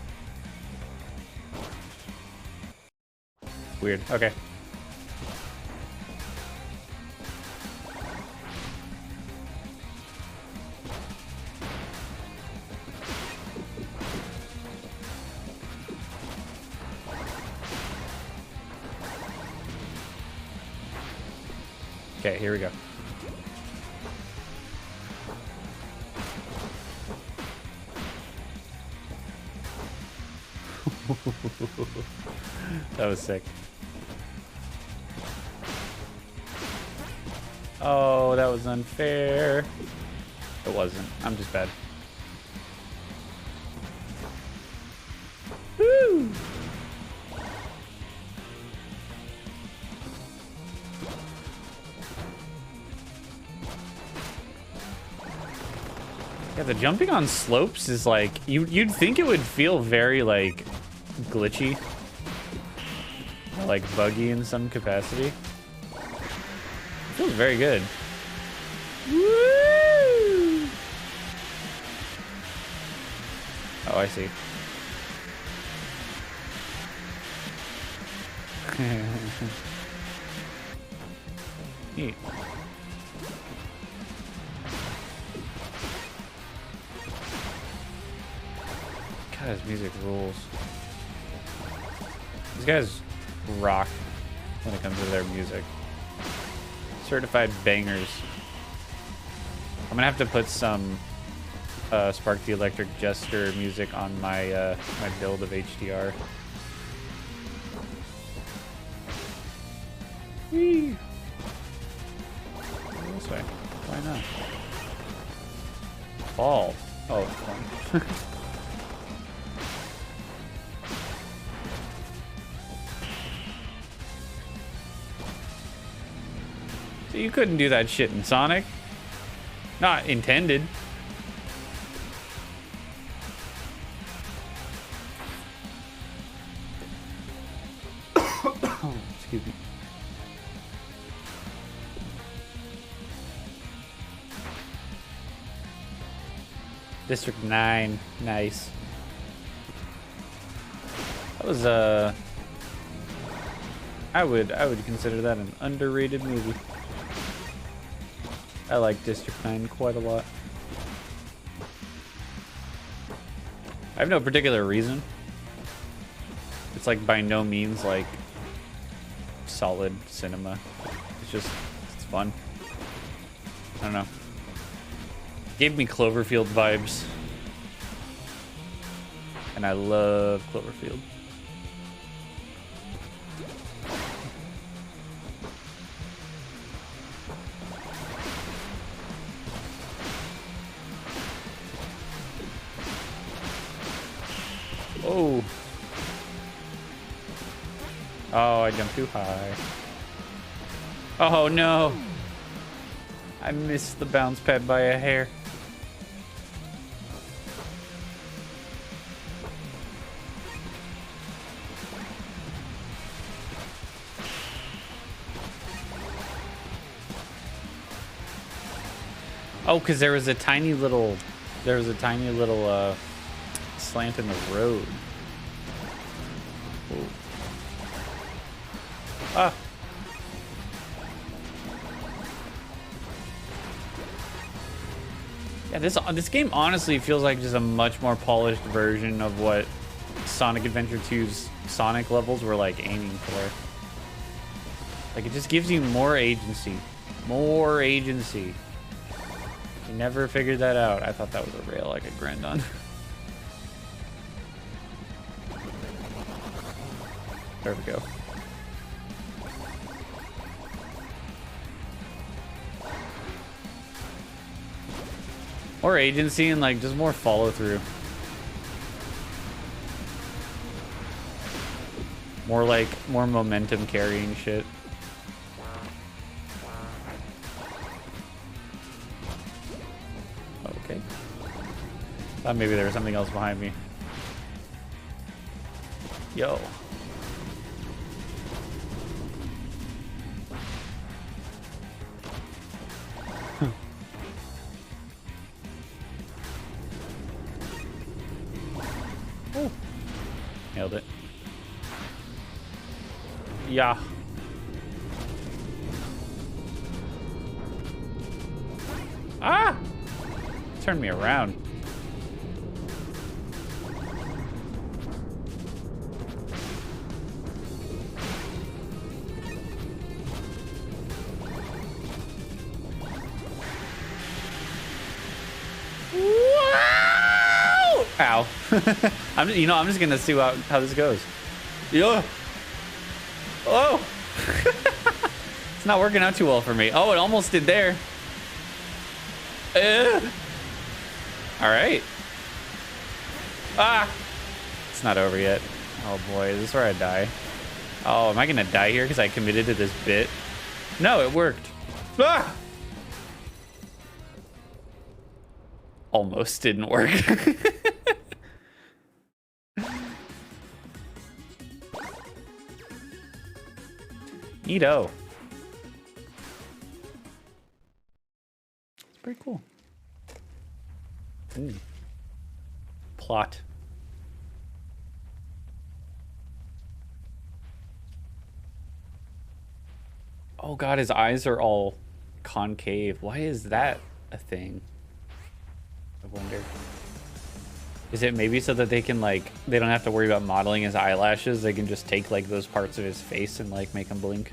Weird. Okay. Okay, here we go. That was sick. Oh, that was unfair. It wasn't. I'm just bad. Woo! Yeah, the jumping on slopes is like you'd think it would feel very like glitchy, like buggy in some capacity. It feels very good. Woo! Oh, I see. Neat. God, his music rules. These guys rock when it comes to their music. Certified bangers. I'm gonna have to put some Spark the Electric Jester music on my my build of HDR. Whee! This way. Why not? Fall. Oh, fun. So you couldn't do that shit in Sonic. Not intended. Excuse me. District 9, nice. That was I would consider that an underrated movie. I like District 9 quite a lot. I have no particular reason. It's like by no means like solid cinema. It's it's fun. I don't know. Gave me Cloverfield vibes. And I love Cloverfield. Oh. Oh, I jumped too high. Oh no. I missed the bounce pad by a hair. Oh, because there was a tiny little slant in the road. Ooh. Ah. Yeah, this game honestly feels like just a much more polished version of what Sonic Adventure 2's Sonic levels were like aiming for. Like it just gives you more agency. More agency. You never figured that out. I thought that was a rail I could grind on. There we go. More agency and like just more follow through. More momentum carrying shit. Okay. Thought maybe there was something else behind me. Yo. Oh. Nailed it. Yeah. Ah! Turn me around. Wow! Ow. I'm just gonna see how this goes. Yeah. Oh! It's not working out too well for me. Oh, it almost did there. All right. Ah! It's not over yet. Oh boy, is this where I die? Oh, am I gonna die here because I committed to this bit? No, it worked. Ah! Almost didn't work. Neato. It's pretty cool. Plot. Oh god, his eyes are all concave. Why is that a thing? I wonder. Is it maybe so that they can like, they don't have to worry about modeling his eyelashes, they can just take like those parts of his face and like make him blink?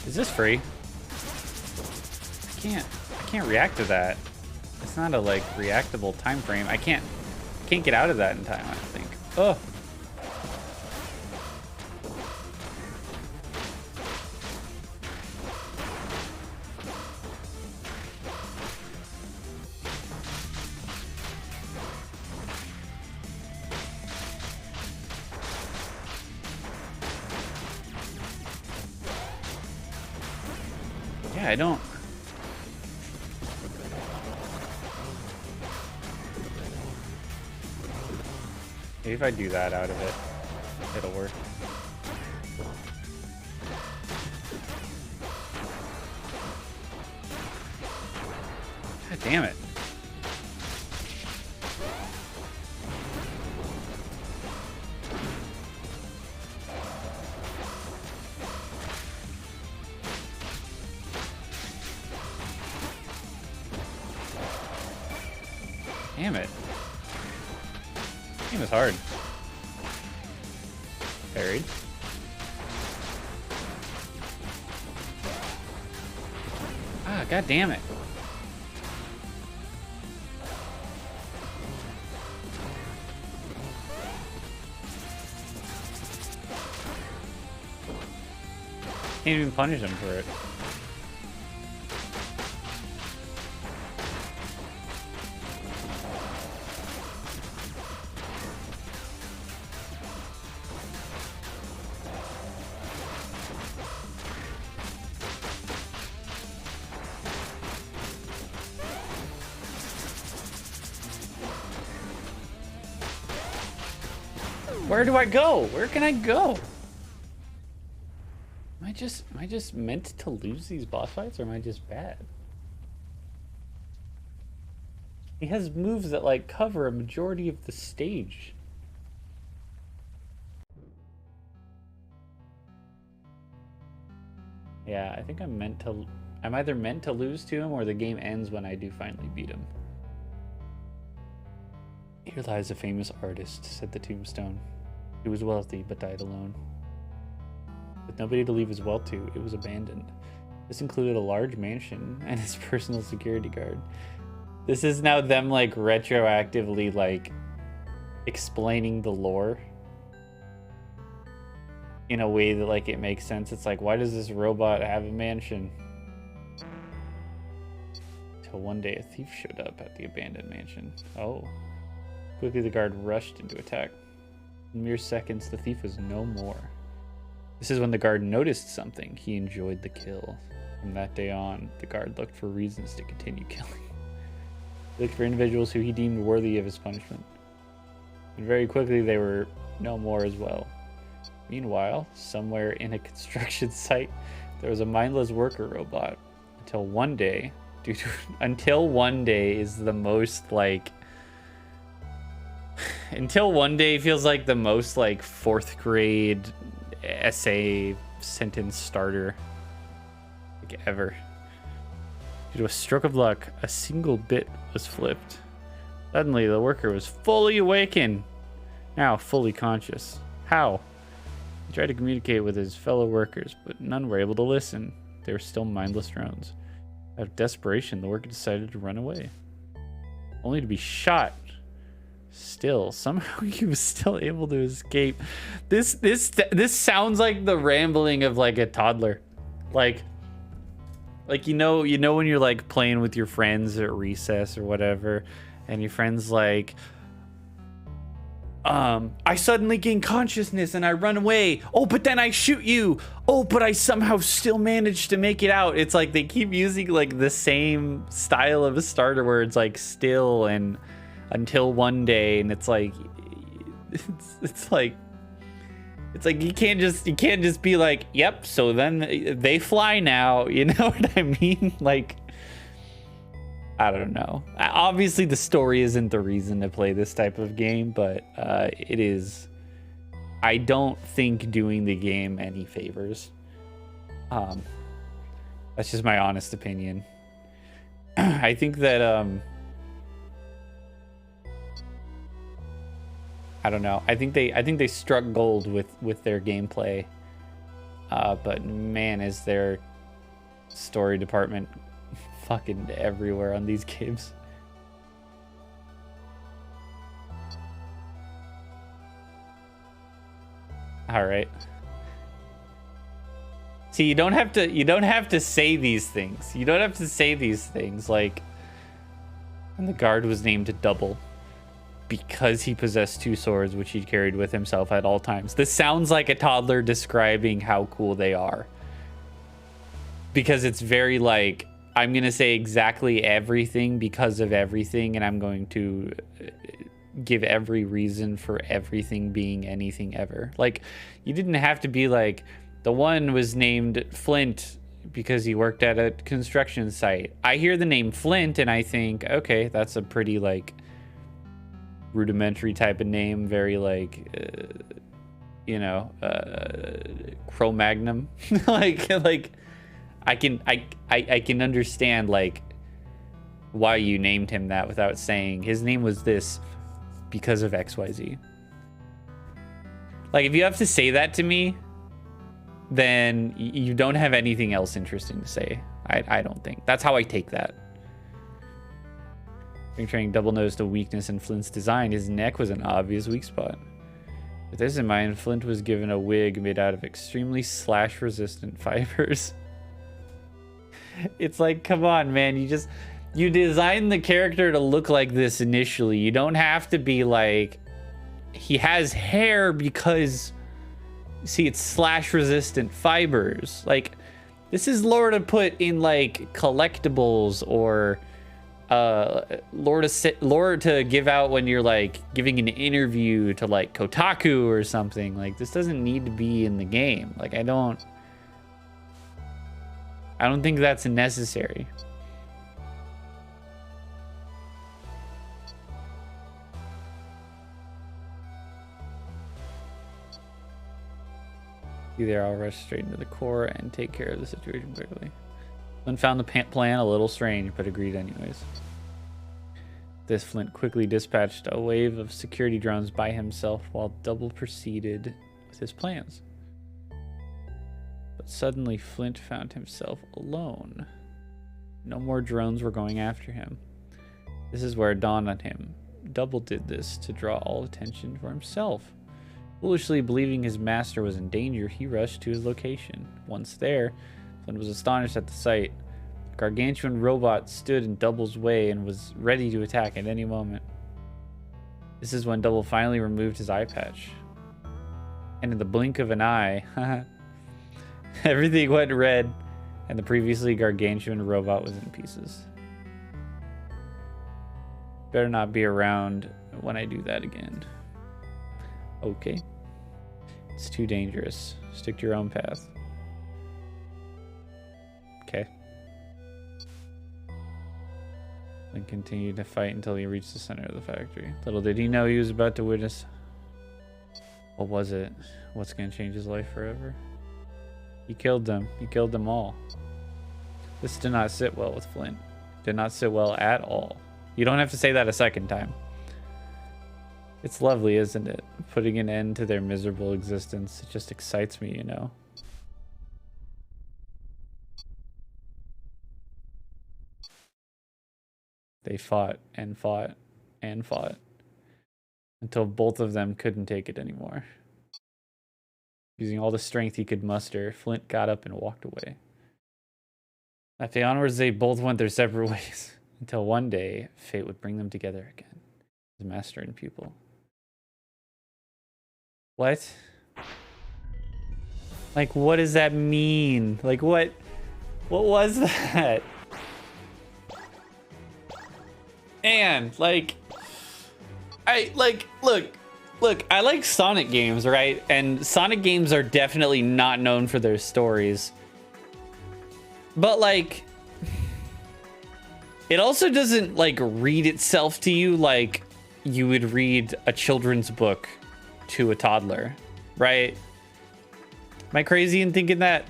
Is this free? I can't react to that. It's not a like reactable time frame. I can't get out of that in time, I don't think. Oh. Yeah, I don't. Maybe if I do that out of it, it'll work. God damn it. Damn it. This game is hard. Buried. Ah, god damn it. Can't even punish him for it. Where do I go? Where can I go? Am I just meant to lose these boss fights, or am I just bad? He has moves that like cover a majority of the stage. Yeah, I think I'm either meant to lose to him, or the game ends when I do finally beat him. Here lies a famous artist, said the tombstone. He was wealthy, but died alone. With nobody to leave his wealth to, it was abandoned. This included a large mansion and his personal security guard. This is now them like retroactively like explaining the lore in a way that like it makes sense. It's like, why does this robot have a mansion? Till one day a thief showed up at the abandoned mansion. Oh. Quickly the guard rushed into attack. In mere seconds, the thief was no more. This is when the guard noticed something. He enjoyed the kill. From that day on, the guard looked for reasons to continue killing. He looked for individuals who he deemed worthy of his punishment. And very quickly, they were no more as well. Meanwhile, somewhere in a construction site, there was a mindless worker robot. Until one day is the most like... Until one day feels like the most like 4th grade essay sentence starter like ever. Due to a stroke of luck, a single bit was flipped. Suddenly, the worker was fully awakened, now fully conscious. How? He tried to communicate with his fellow workers, but none were able to listen. They were still mindless drones. Out of desperation, the worker decided to run away, only to be shot. Still, somehow he was still able to escape. This sounds like the rambling of like a toddler, like you know when you're like playing with your friends at recess or whatever, and your friend's like, I suddenly gain consciousness and I run away. Oh, but then I shoot you. Oh, but I somehow still managed to make it out. It's like they keep using like the same style of a starter words, like still and until one day, and it's like it's like you can't just be like, yep, so then they fly now, you know what I mean? Like, I don't know. Obviously the story isn't the reason to play this type of game, but it is. I don't think doing the game any favors. That's just my honest opinion. I think that I don't know. I think they struck gold with their gameplay. But man, is their story department fucking everywhere on these games. All right. See, you don't have to say these things. You don't have to say these things like, and the guard was named Double because he possessed 2 swords which he carried with himself at all times. This sounds like a toddler describing how cool they are. Because it's very like, I'm going to say exactly everything because of everything, and I'm going to give every reason for everything being anything ever. Like, you didn't have to be like, the one was named Flint because he worked at a construction site. I hear the name Flint and I think, okay, that's a pretty like rudimentary type of name, very like Cro-Magnon. like I can understand like why you named him that without saying his name was this because of XYZ. Like, if you have to say that to me, then you don't have anything else interesting to say. I don't think. That's how I take that. Picturing Double noticed a weakness in Flint's design. His neck was an obvious weak spot. With this in mind, Flint was given a wig made out of extremely slash-resistant fibers. It's like, come on, man. You designed the character to look like this initially. You don't have to be like, he has hair because, see, it's slash-resistant fibers. Like, this is lore to put in, like, collectibles or lore to give out when you're, like, giving an interview to, like, Kotaku or something. Like, this doesn't need to be in the game. Like, I don't think that's necessary. Either I'll rush straight into the core and take care of the situation quickly. Flint found the plan a little strange, but agreed anyways. This Flint quickly dispatched a wave of security drones by himself while Double proceeded with his plans. But suddenly Flint found himself alone. No more drones were going after him. This is where it dawned on him. Double did this to draw all attention for himself. Foolishly believing his master was in danger, he rushed to his location. Once there, Flint was astonished at the sight. A gargantuan robot stood in Double's way and was ready to attack at any moment. This is when Double finally removed his eye patch. And in the blink of an eye, everything went red, and the previously gargantuan robot was in pieces. Better not be around when I do that again. Okay. It's too dangerous. Stick to your own path. Okay. Then continued to fight until he reached the center of the factory. Little did he know he was about to witness... What was it? What's going to change his life forever? He killed them. He killed them all. This did not sit well with Flint. Did not sit well at all. You don't have to say that a second time. It's lovely, isn't it? Putting an end to their miserable existence. It just excites me, you know? They fought and fought and fought until both of them couldn't take it anymore. Using all the strength he could muster, Flint got up and walked away. That day onwards, they both went their separate ways until one day, fate would bring them together again as master and pupil. What? Like, what does that mean? Like, what was that? And, like, look, I like Sonic games, right? And Sonic games are definitely not known for their stories. But, like, it also doesn't, like, read itself to you like you would read a children's book to a toddler, right? Am I crazy in thinking that?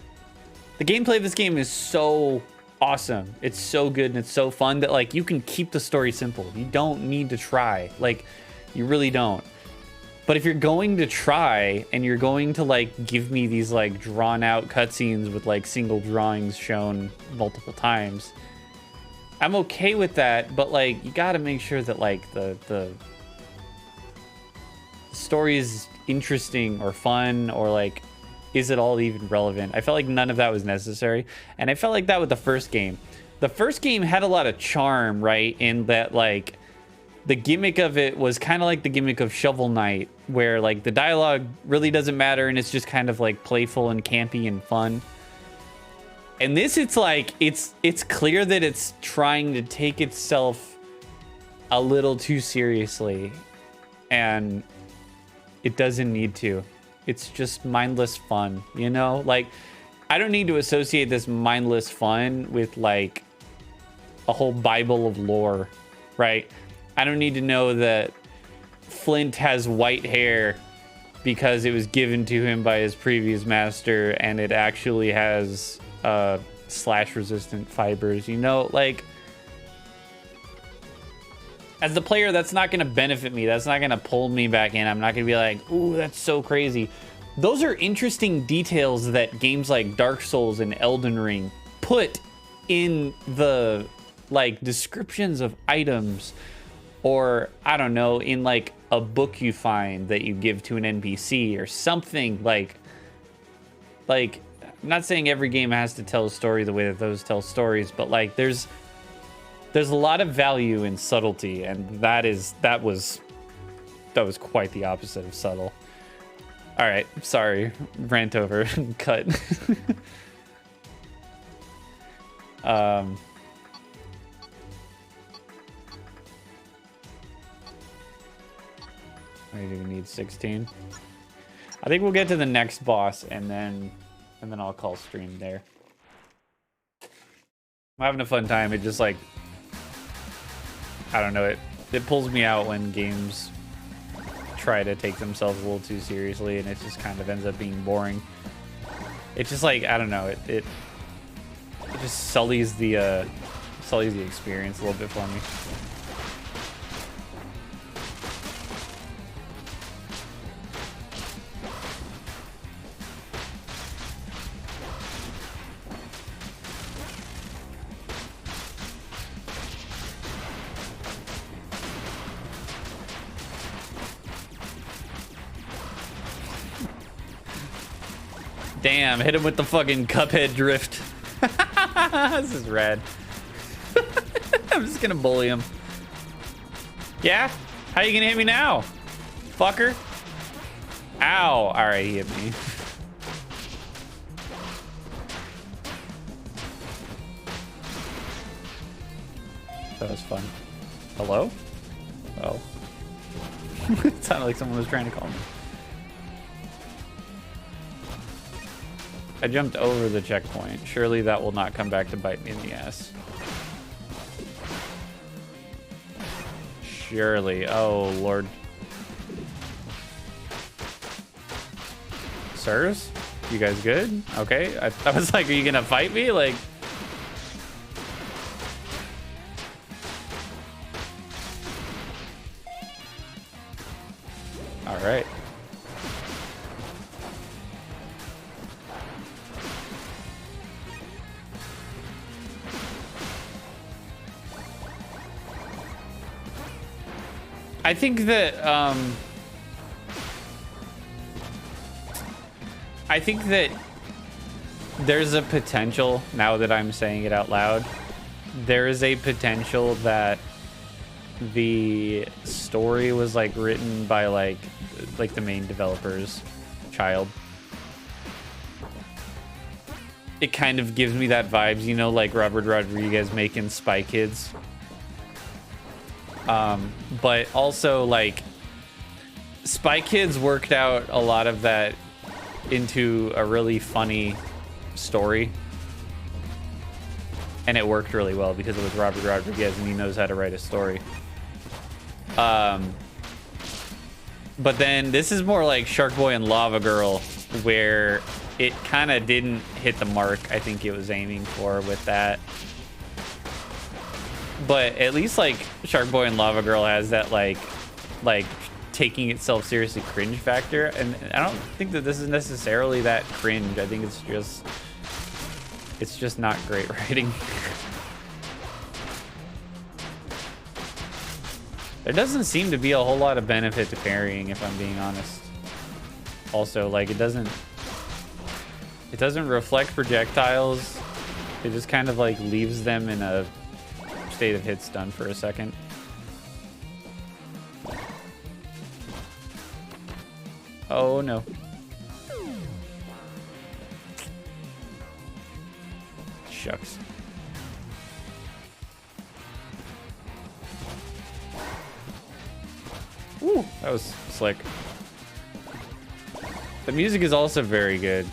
The gameplay of this game is so awesome. It's so good and it's so fun that, like, you can keep the story simple. You don't need to try. Like, you really don't. But if you're going to try and you're going to, like, give me these, like, drawn out cutscenes with, like, single drawings shown multiple times, I'm okay with that. But, like, you gotta make sure that, like, the story is interesting or fun, or, like, is it all even relevant? I felt like none of that was necessary. And I felt like that with the first game. The first game had a lot of charm, right? In that, like, the gimmick of it was kind of like the gimmick of Shovel Knight, where, like, the dialogue really doesn't matter and it's just kind of, like, playful and campy and fun. And this, it's like, it's clear that it's trying to take itself a little too seriously, and it doesn't need to. It's just mindless fun, you know? Like, I don't need to associate this mindless fun with, like, a whole Bible of lore, right? I don't need to know that Flint has white hair because it was given to him by his previous master and it actually has slash resistant fibers, you know? Like, as the player, that's not going to benefit me. That's not going to pull me back in. I'm not going to be like, ooh, that's so crazy. Those are interesting details that games like Dark Souls and Elden Ring put in the like descriptions of items, or I don't know, in like a book you find that you give to an NPC or something. Like I'm not saying every game has to tell a story the way that those tell stories, but like there's a lot of value in subtlety, and that was quite the opposite of subtle. All right, sorry, rant over, cut. I do need 16. I think we'll get to the next boss, and then I'll call stream there. I'm having a fun time. It just like, I don't know, it pulls me out when games try to take themselves a little too seriously, and it just kind of ends up being boring. It's just like, I don't know, it just sullies the experience a little bit for me. Damn, hit him with the fucking Cuphead drift. This is rad. I'm just gonna bully him. Yeah? How you gonna hit me now? Fucker. Ow. Alright, he hit me. That was fun. Hello? Oh. It sounded like someone was trying to call me. I jumped over the checkpoint. Surely that will not come back to bite me in the ass. Surely. Oh, Lord. Sirs? You guys good? Okay. I was like, are you gonna fight me? Like... Alright. I think that there's a potential, now that I'm saying it out loud, there is a potential that the story was like written by like the main developer's child. It kind of gives me that vibes, you know, like Robert Rodriguez making Spy Kids. But also, like, Spy Kids worked out a lot of that into a really funny story. And it worked really well because it was Robert Rodriguez and he knows how to write a story. But then this is more like Shark Boy and Lava Girl, where it kind of didn't hit the mark I think it was aiming for with that. But at least like Shark Boy and Lava Girl has that like taking itself seriously cringe factor, and I don't think that this is necessarily that cringe. I think it's just not great writing. There doesn't seem to be a whole lot of benefit to parrying, if I'm being honest. Also, like it doesn't reflect projectiles. It just kind of like leaves them in a state of hit stun for a second. Oh no. Shucks. Ooh, that was slick. The music is also very good.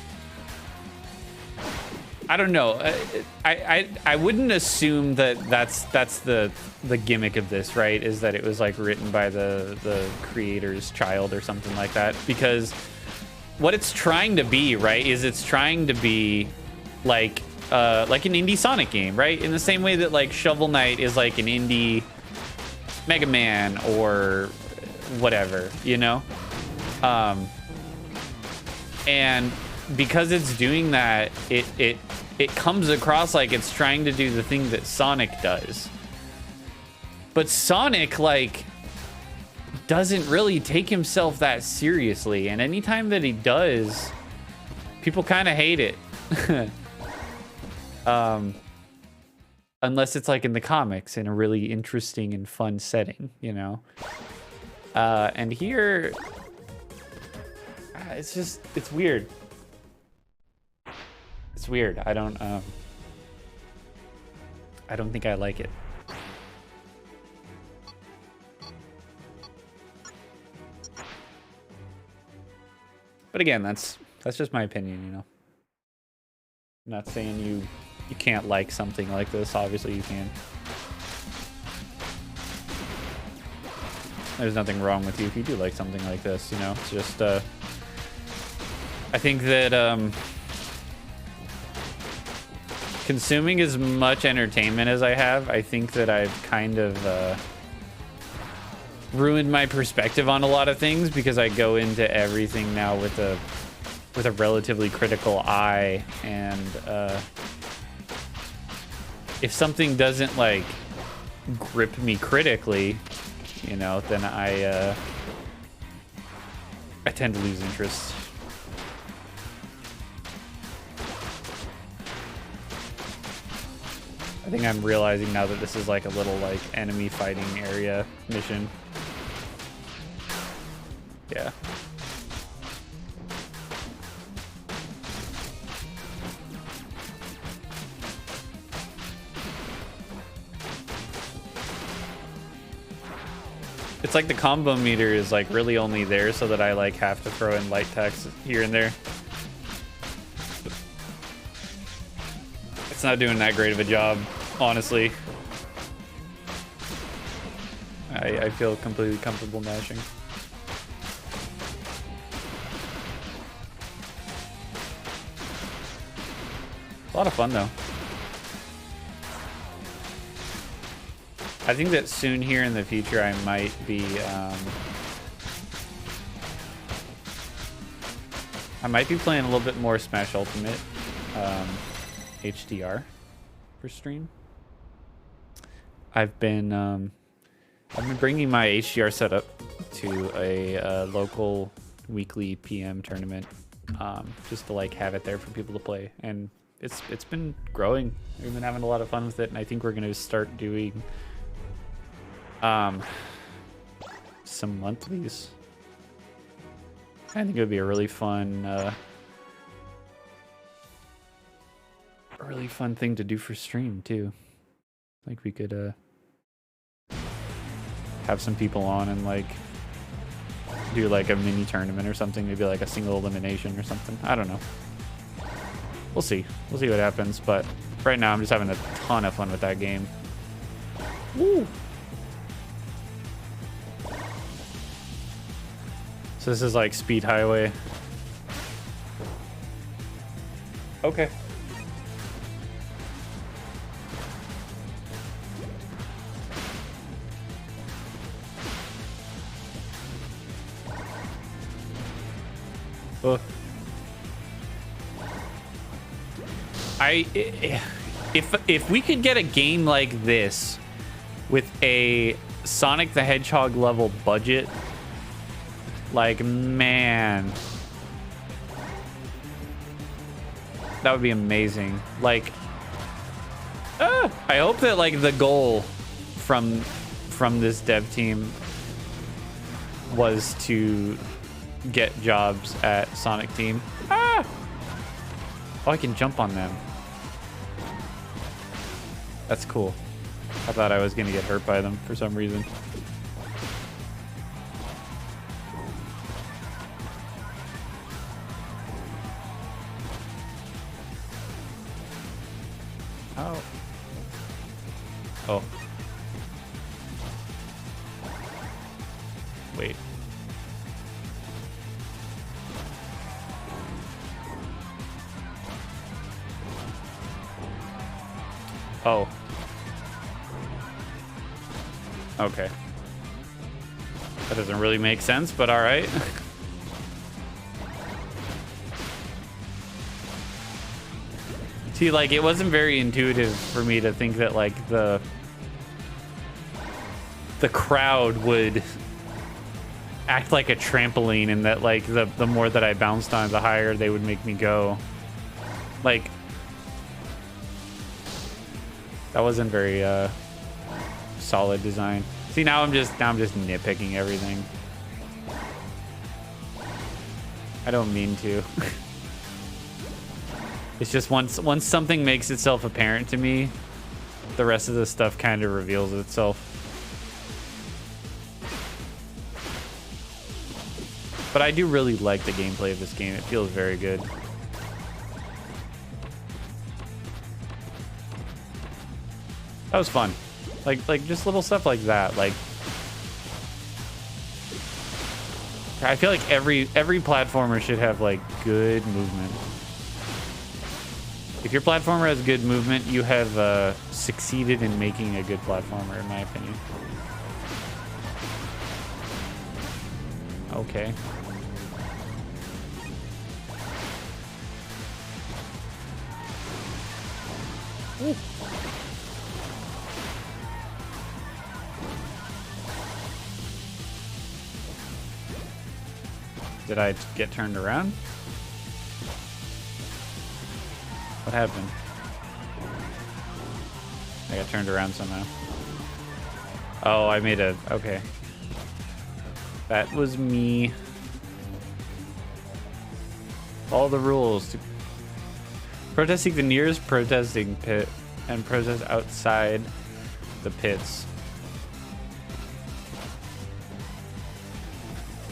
I don't know. I wouldn't assume that that's the gimmick of this, right? Is that it was like written by the creator's child or something like that? Because what it's trying to be, right, is it's trying to be like an indie Sonic game, right? In the same way that like Shovel Knight is like an indie Mega Man or whatever, you know? And because it's doing that, it comes across like it's trying to do the thing that Sonic does. But Sonic, like, doesn't really take himself that seriously. And anytime that he does, people kind of hate it. Unless it's like in the comics in a really interesting and fun setting, you know? And here, it's weird. It's weird. I don't think I like it. But again, that's just my opinion, you know. I'm not saying you can't like something like this. Obviously you can. There's nothing wrong with you if you do like something like this, you know. It's just I think that consuming as much entertainment as I have, I think that I've kind of ruined my perspective on a lot of things because I go into everything now with a relatively critical eye, and if something doesn't like grip me critically, you know, then I tend to lose interest. I think I'm realizing now that this is like a little like enemy fighting area mission. Yeah. It's like the combo meter is like really only there so that I like have to throw in light attacks here and there. It's not doing that great of a job, honestly. I feel completely comfortable mashing. A lot of fun though. I think that soon here in the future I might be playing a little bit more Smash Ultimate HDR for stream. I've been bringing my HDR setup to a local weekly PM tournament just to like have it there for people to play, and it's been growing. We've been having a lot of fun with it, and I think we're going to start doing some monthlies. I think it would be a really fun thing to do for stream too. Like we could have some people on and like do like a mini tournament or something, maybe like a single elimination or something. I don't know. We'll see. We'll see what happens, but right now I'm just having a ton of fun with that game. Woo! So this is like Speed Highway. Okay. If we could get a game like this with a Sonic the Hedgehog level budget, like, man, that would be amazing. Like, I hope that like the goal from this dev team was to get jobs at Sonic Team. Oh, I can jump on them. That's cool. I thought I was gonna get hurt by them for some reason. Oh. Oh. Wait. Oh. Okay. That doesn't really make sense, but all right. See, like, it wasn't very intuitive for me to think that, like, the crowd would act like a trampoline, and that, like, the more that I bounced on, the higher they would make me go. Like, that wasn't very solid design. See, now I'm just nitpicking everything. I don't mean to. It's just once something makes itself apparent to me, the rest of the stuff kind of reveals itself. But I do really like the gameplay of this game. It feels very good. That was fun. Like just little stuff like that. Like, I feel like every platformer should have like good movement. If your platformer has good movement, you have succeeded in making a good platformer, in my opinion. Okay. Ooh. Did I get turned around? What happened? I got turned around somehow. Oh, I made a... Okay. That was me. All the rules. Protesting the nearest protesting pit and protest outside the pits.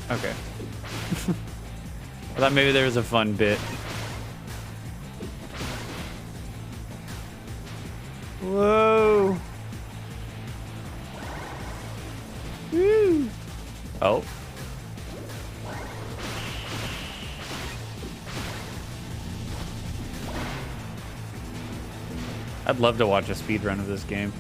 Okay. I thought maybe there was a fun bit. Whoa. Woo. Oh. I'd love to watch a speedrun of this game.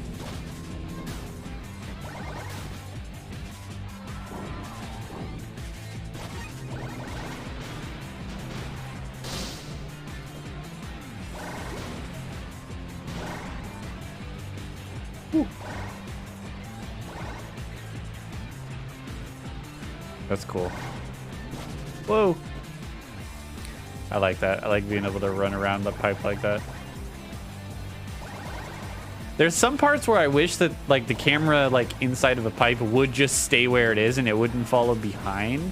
Whew. That's cool. Whoa. I like that. I like being able to run around the pipe like that. There's some parts where I wish that like the camera like inside of a pipe would just stay where it is and it wouldn't follow behind.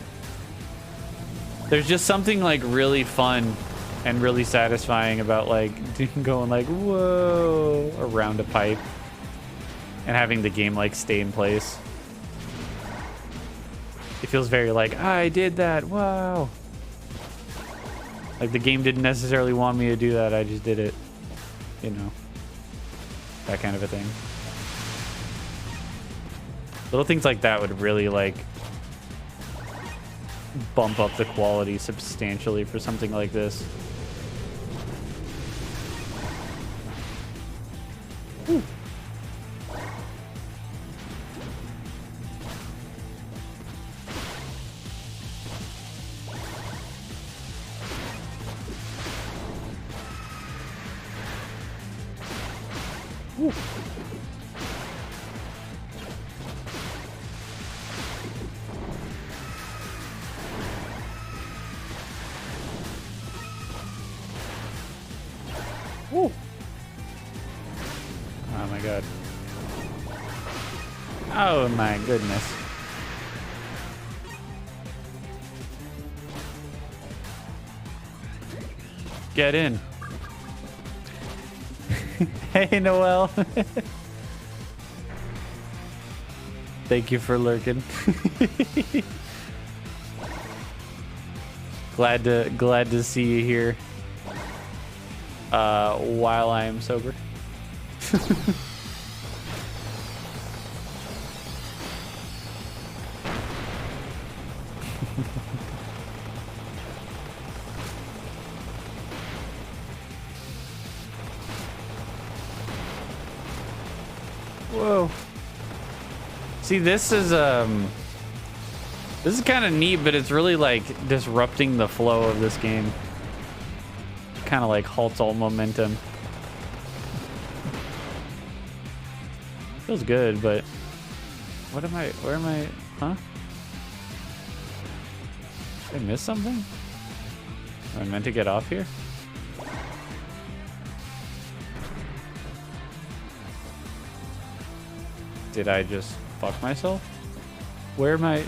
There's just something like really fun and really satisfying about like going like whoa around a pipe and having the game like stay in place. It feels very like I did that. Wow. Like the game didn't necessarily want me to do that. I just did it. You know. That kind of a thing. Little things like that would really like bump up the quality substantially for something like this. Ooh. Ooh. Ooh. Oh my god. Oh my goodness. Get in. Hey, Noel. Thank you for lurking. glad to see you here. While I am sober. Whoa. See, this is This is kind of neat, but it's really like disrupting the flow of this game. Kind of like halts all momentum. Feels good, but where am I, huh? Did I miss something? Am I meant to get off here? Did I just fuck myself? Where am I?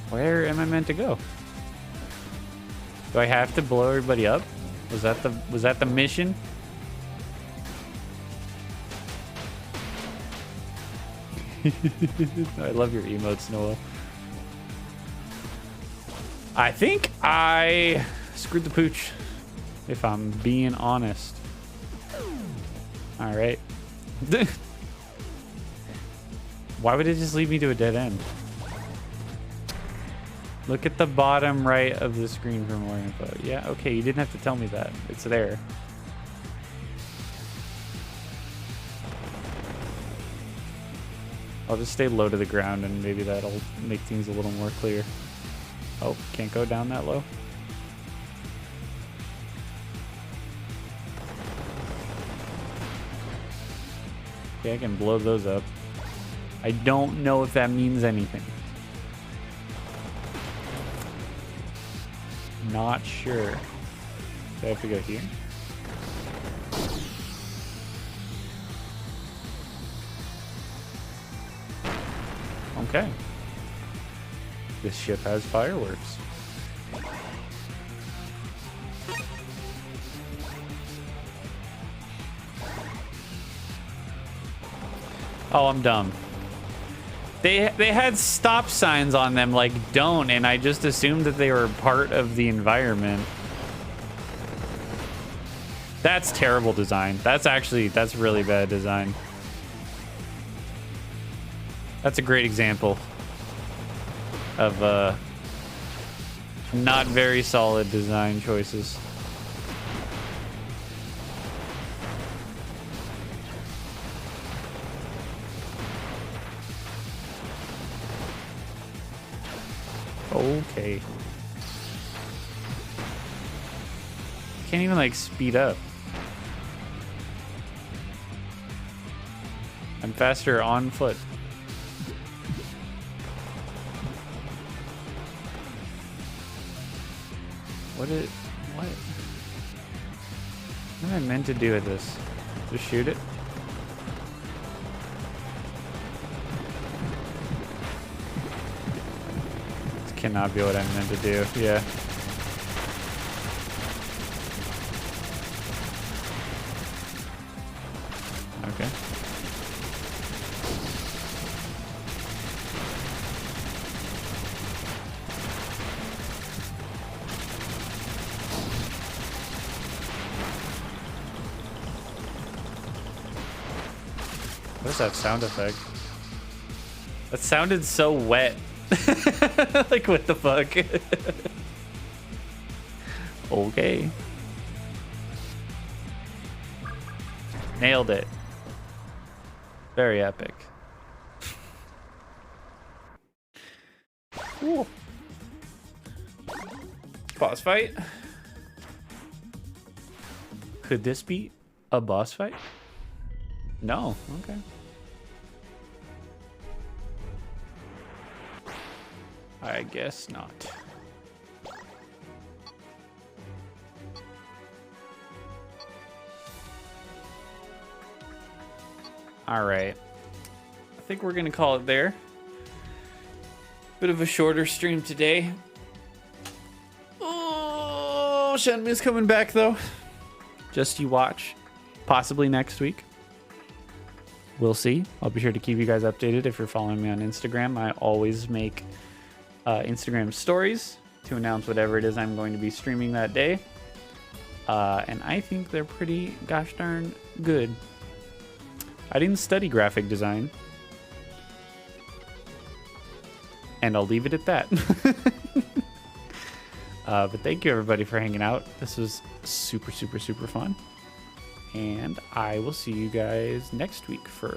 Where am I meant to go? Do I have to blow everybody up? Was that the mission? I love your emotes, Noah. I think I screwed the pooch, if I'm being honest. All right. Why would it just lead me to a dead end? Look at the bottom right of the screen for more info. Yeah, okay, you didn't have to tell me that. It's there. I'll just stay low to the ground and maybe that'll make things a little more clear. Oh, can't go down that low. Okay, I can blow those up. I don't know if that means anything. Not sure. Do I have to go here? Okay. This ship has fireworks. Oh, I'm dumb. They had stop signs on them like don't, and I just assumed that they were part of the environment. That's terrible design. That's really bad design. That's a great example of not very solid design choices. Okay. Can't even like speed up. I'm faster on foot. What am I meant to do with this? Just shoot it? This cannot be what I'm meant to do. Yeah. Okay. What is that sound effect? That sounded so wet. Like, what the fuck? Okay. Nailed it. Very epic. Cool. Boss fight? Could this be a boss fight? No. Okay. I guess not. All right. I think we're going to call it there. Bit of a shorter stream today. Oh, Shenmue's coming back though. Just you watch. Possibly next week. We'll see. I'll be sure to keep you guys updated if you're following me on Instagram. I always make Instagram stories to announce whatever it is I'm going to be streaming that day. And I think they're pretty gosh darn good. I didn't study graphic design. And I'll leave it at that. But thank you everybody for hanging out. This was super, super, super fun. And I will see you guys next week for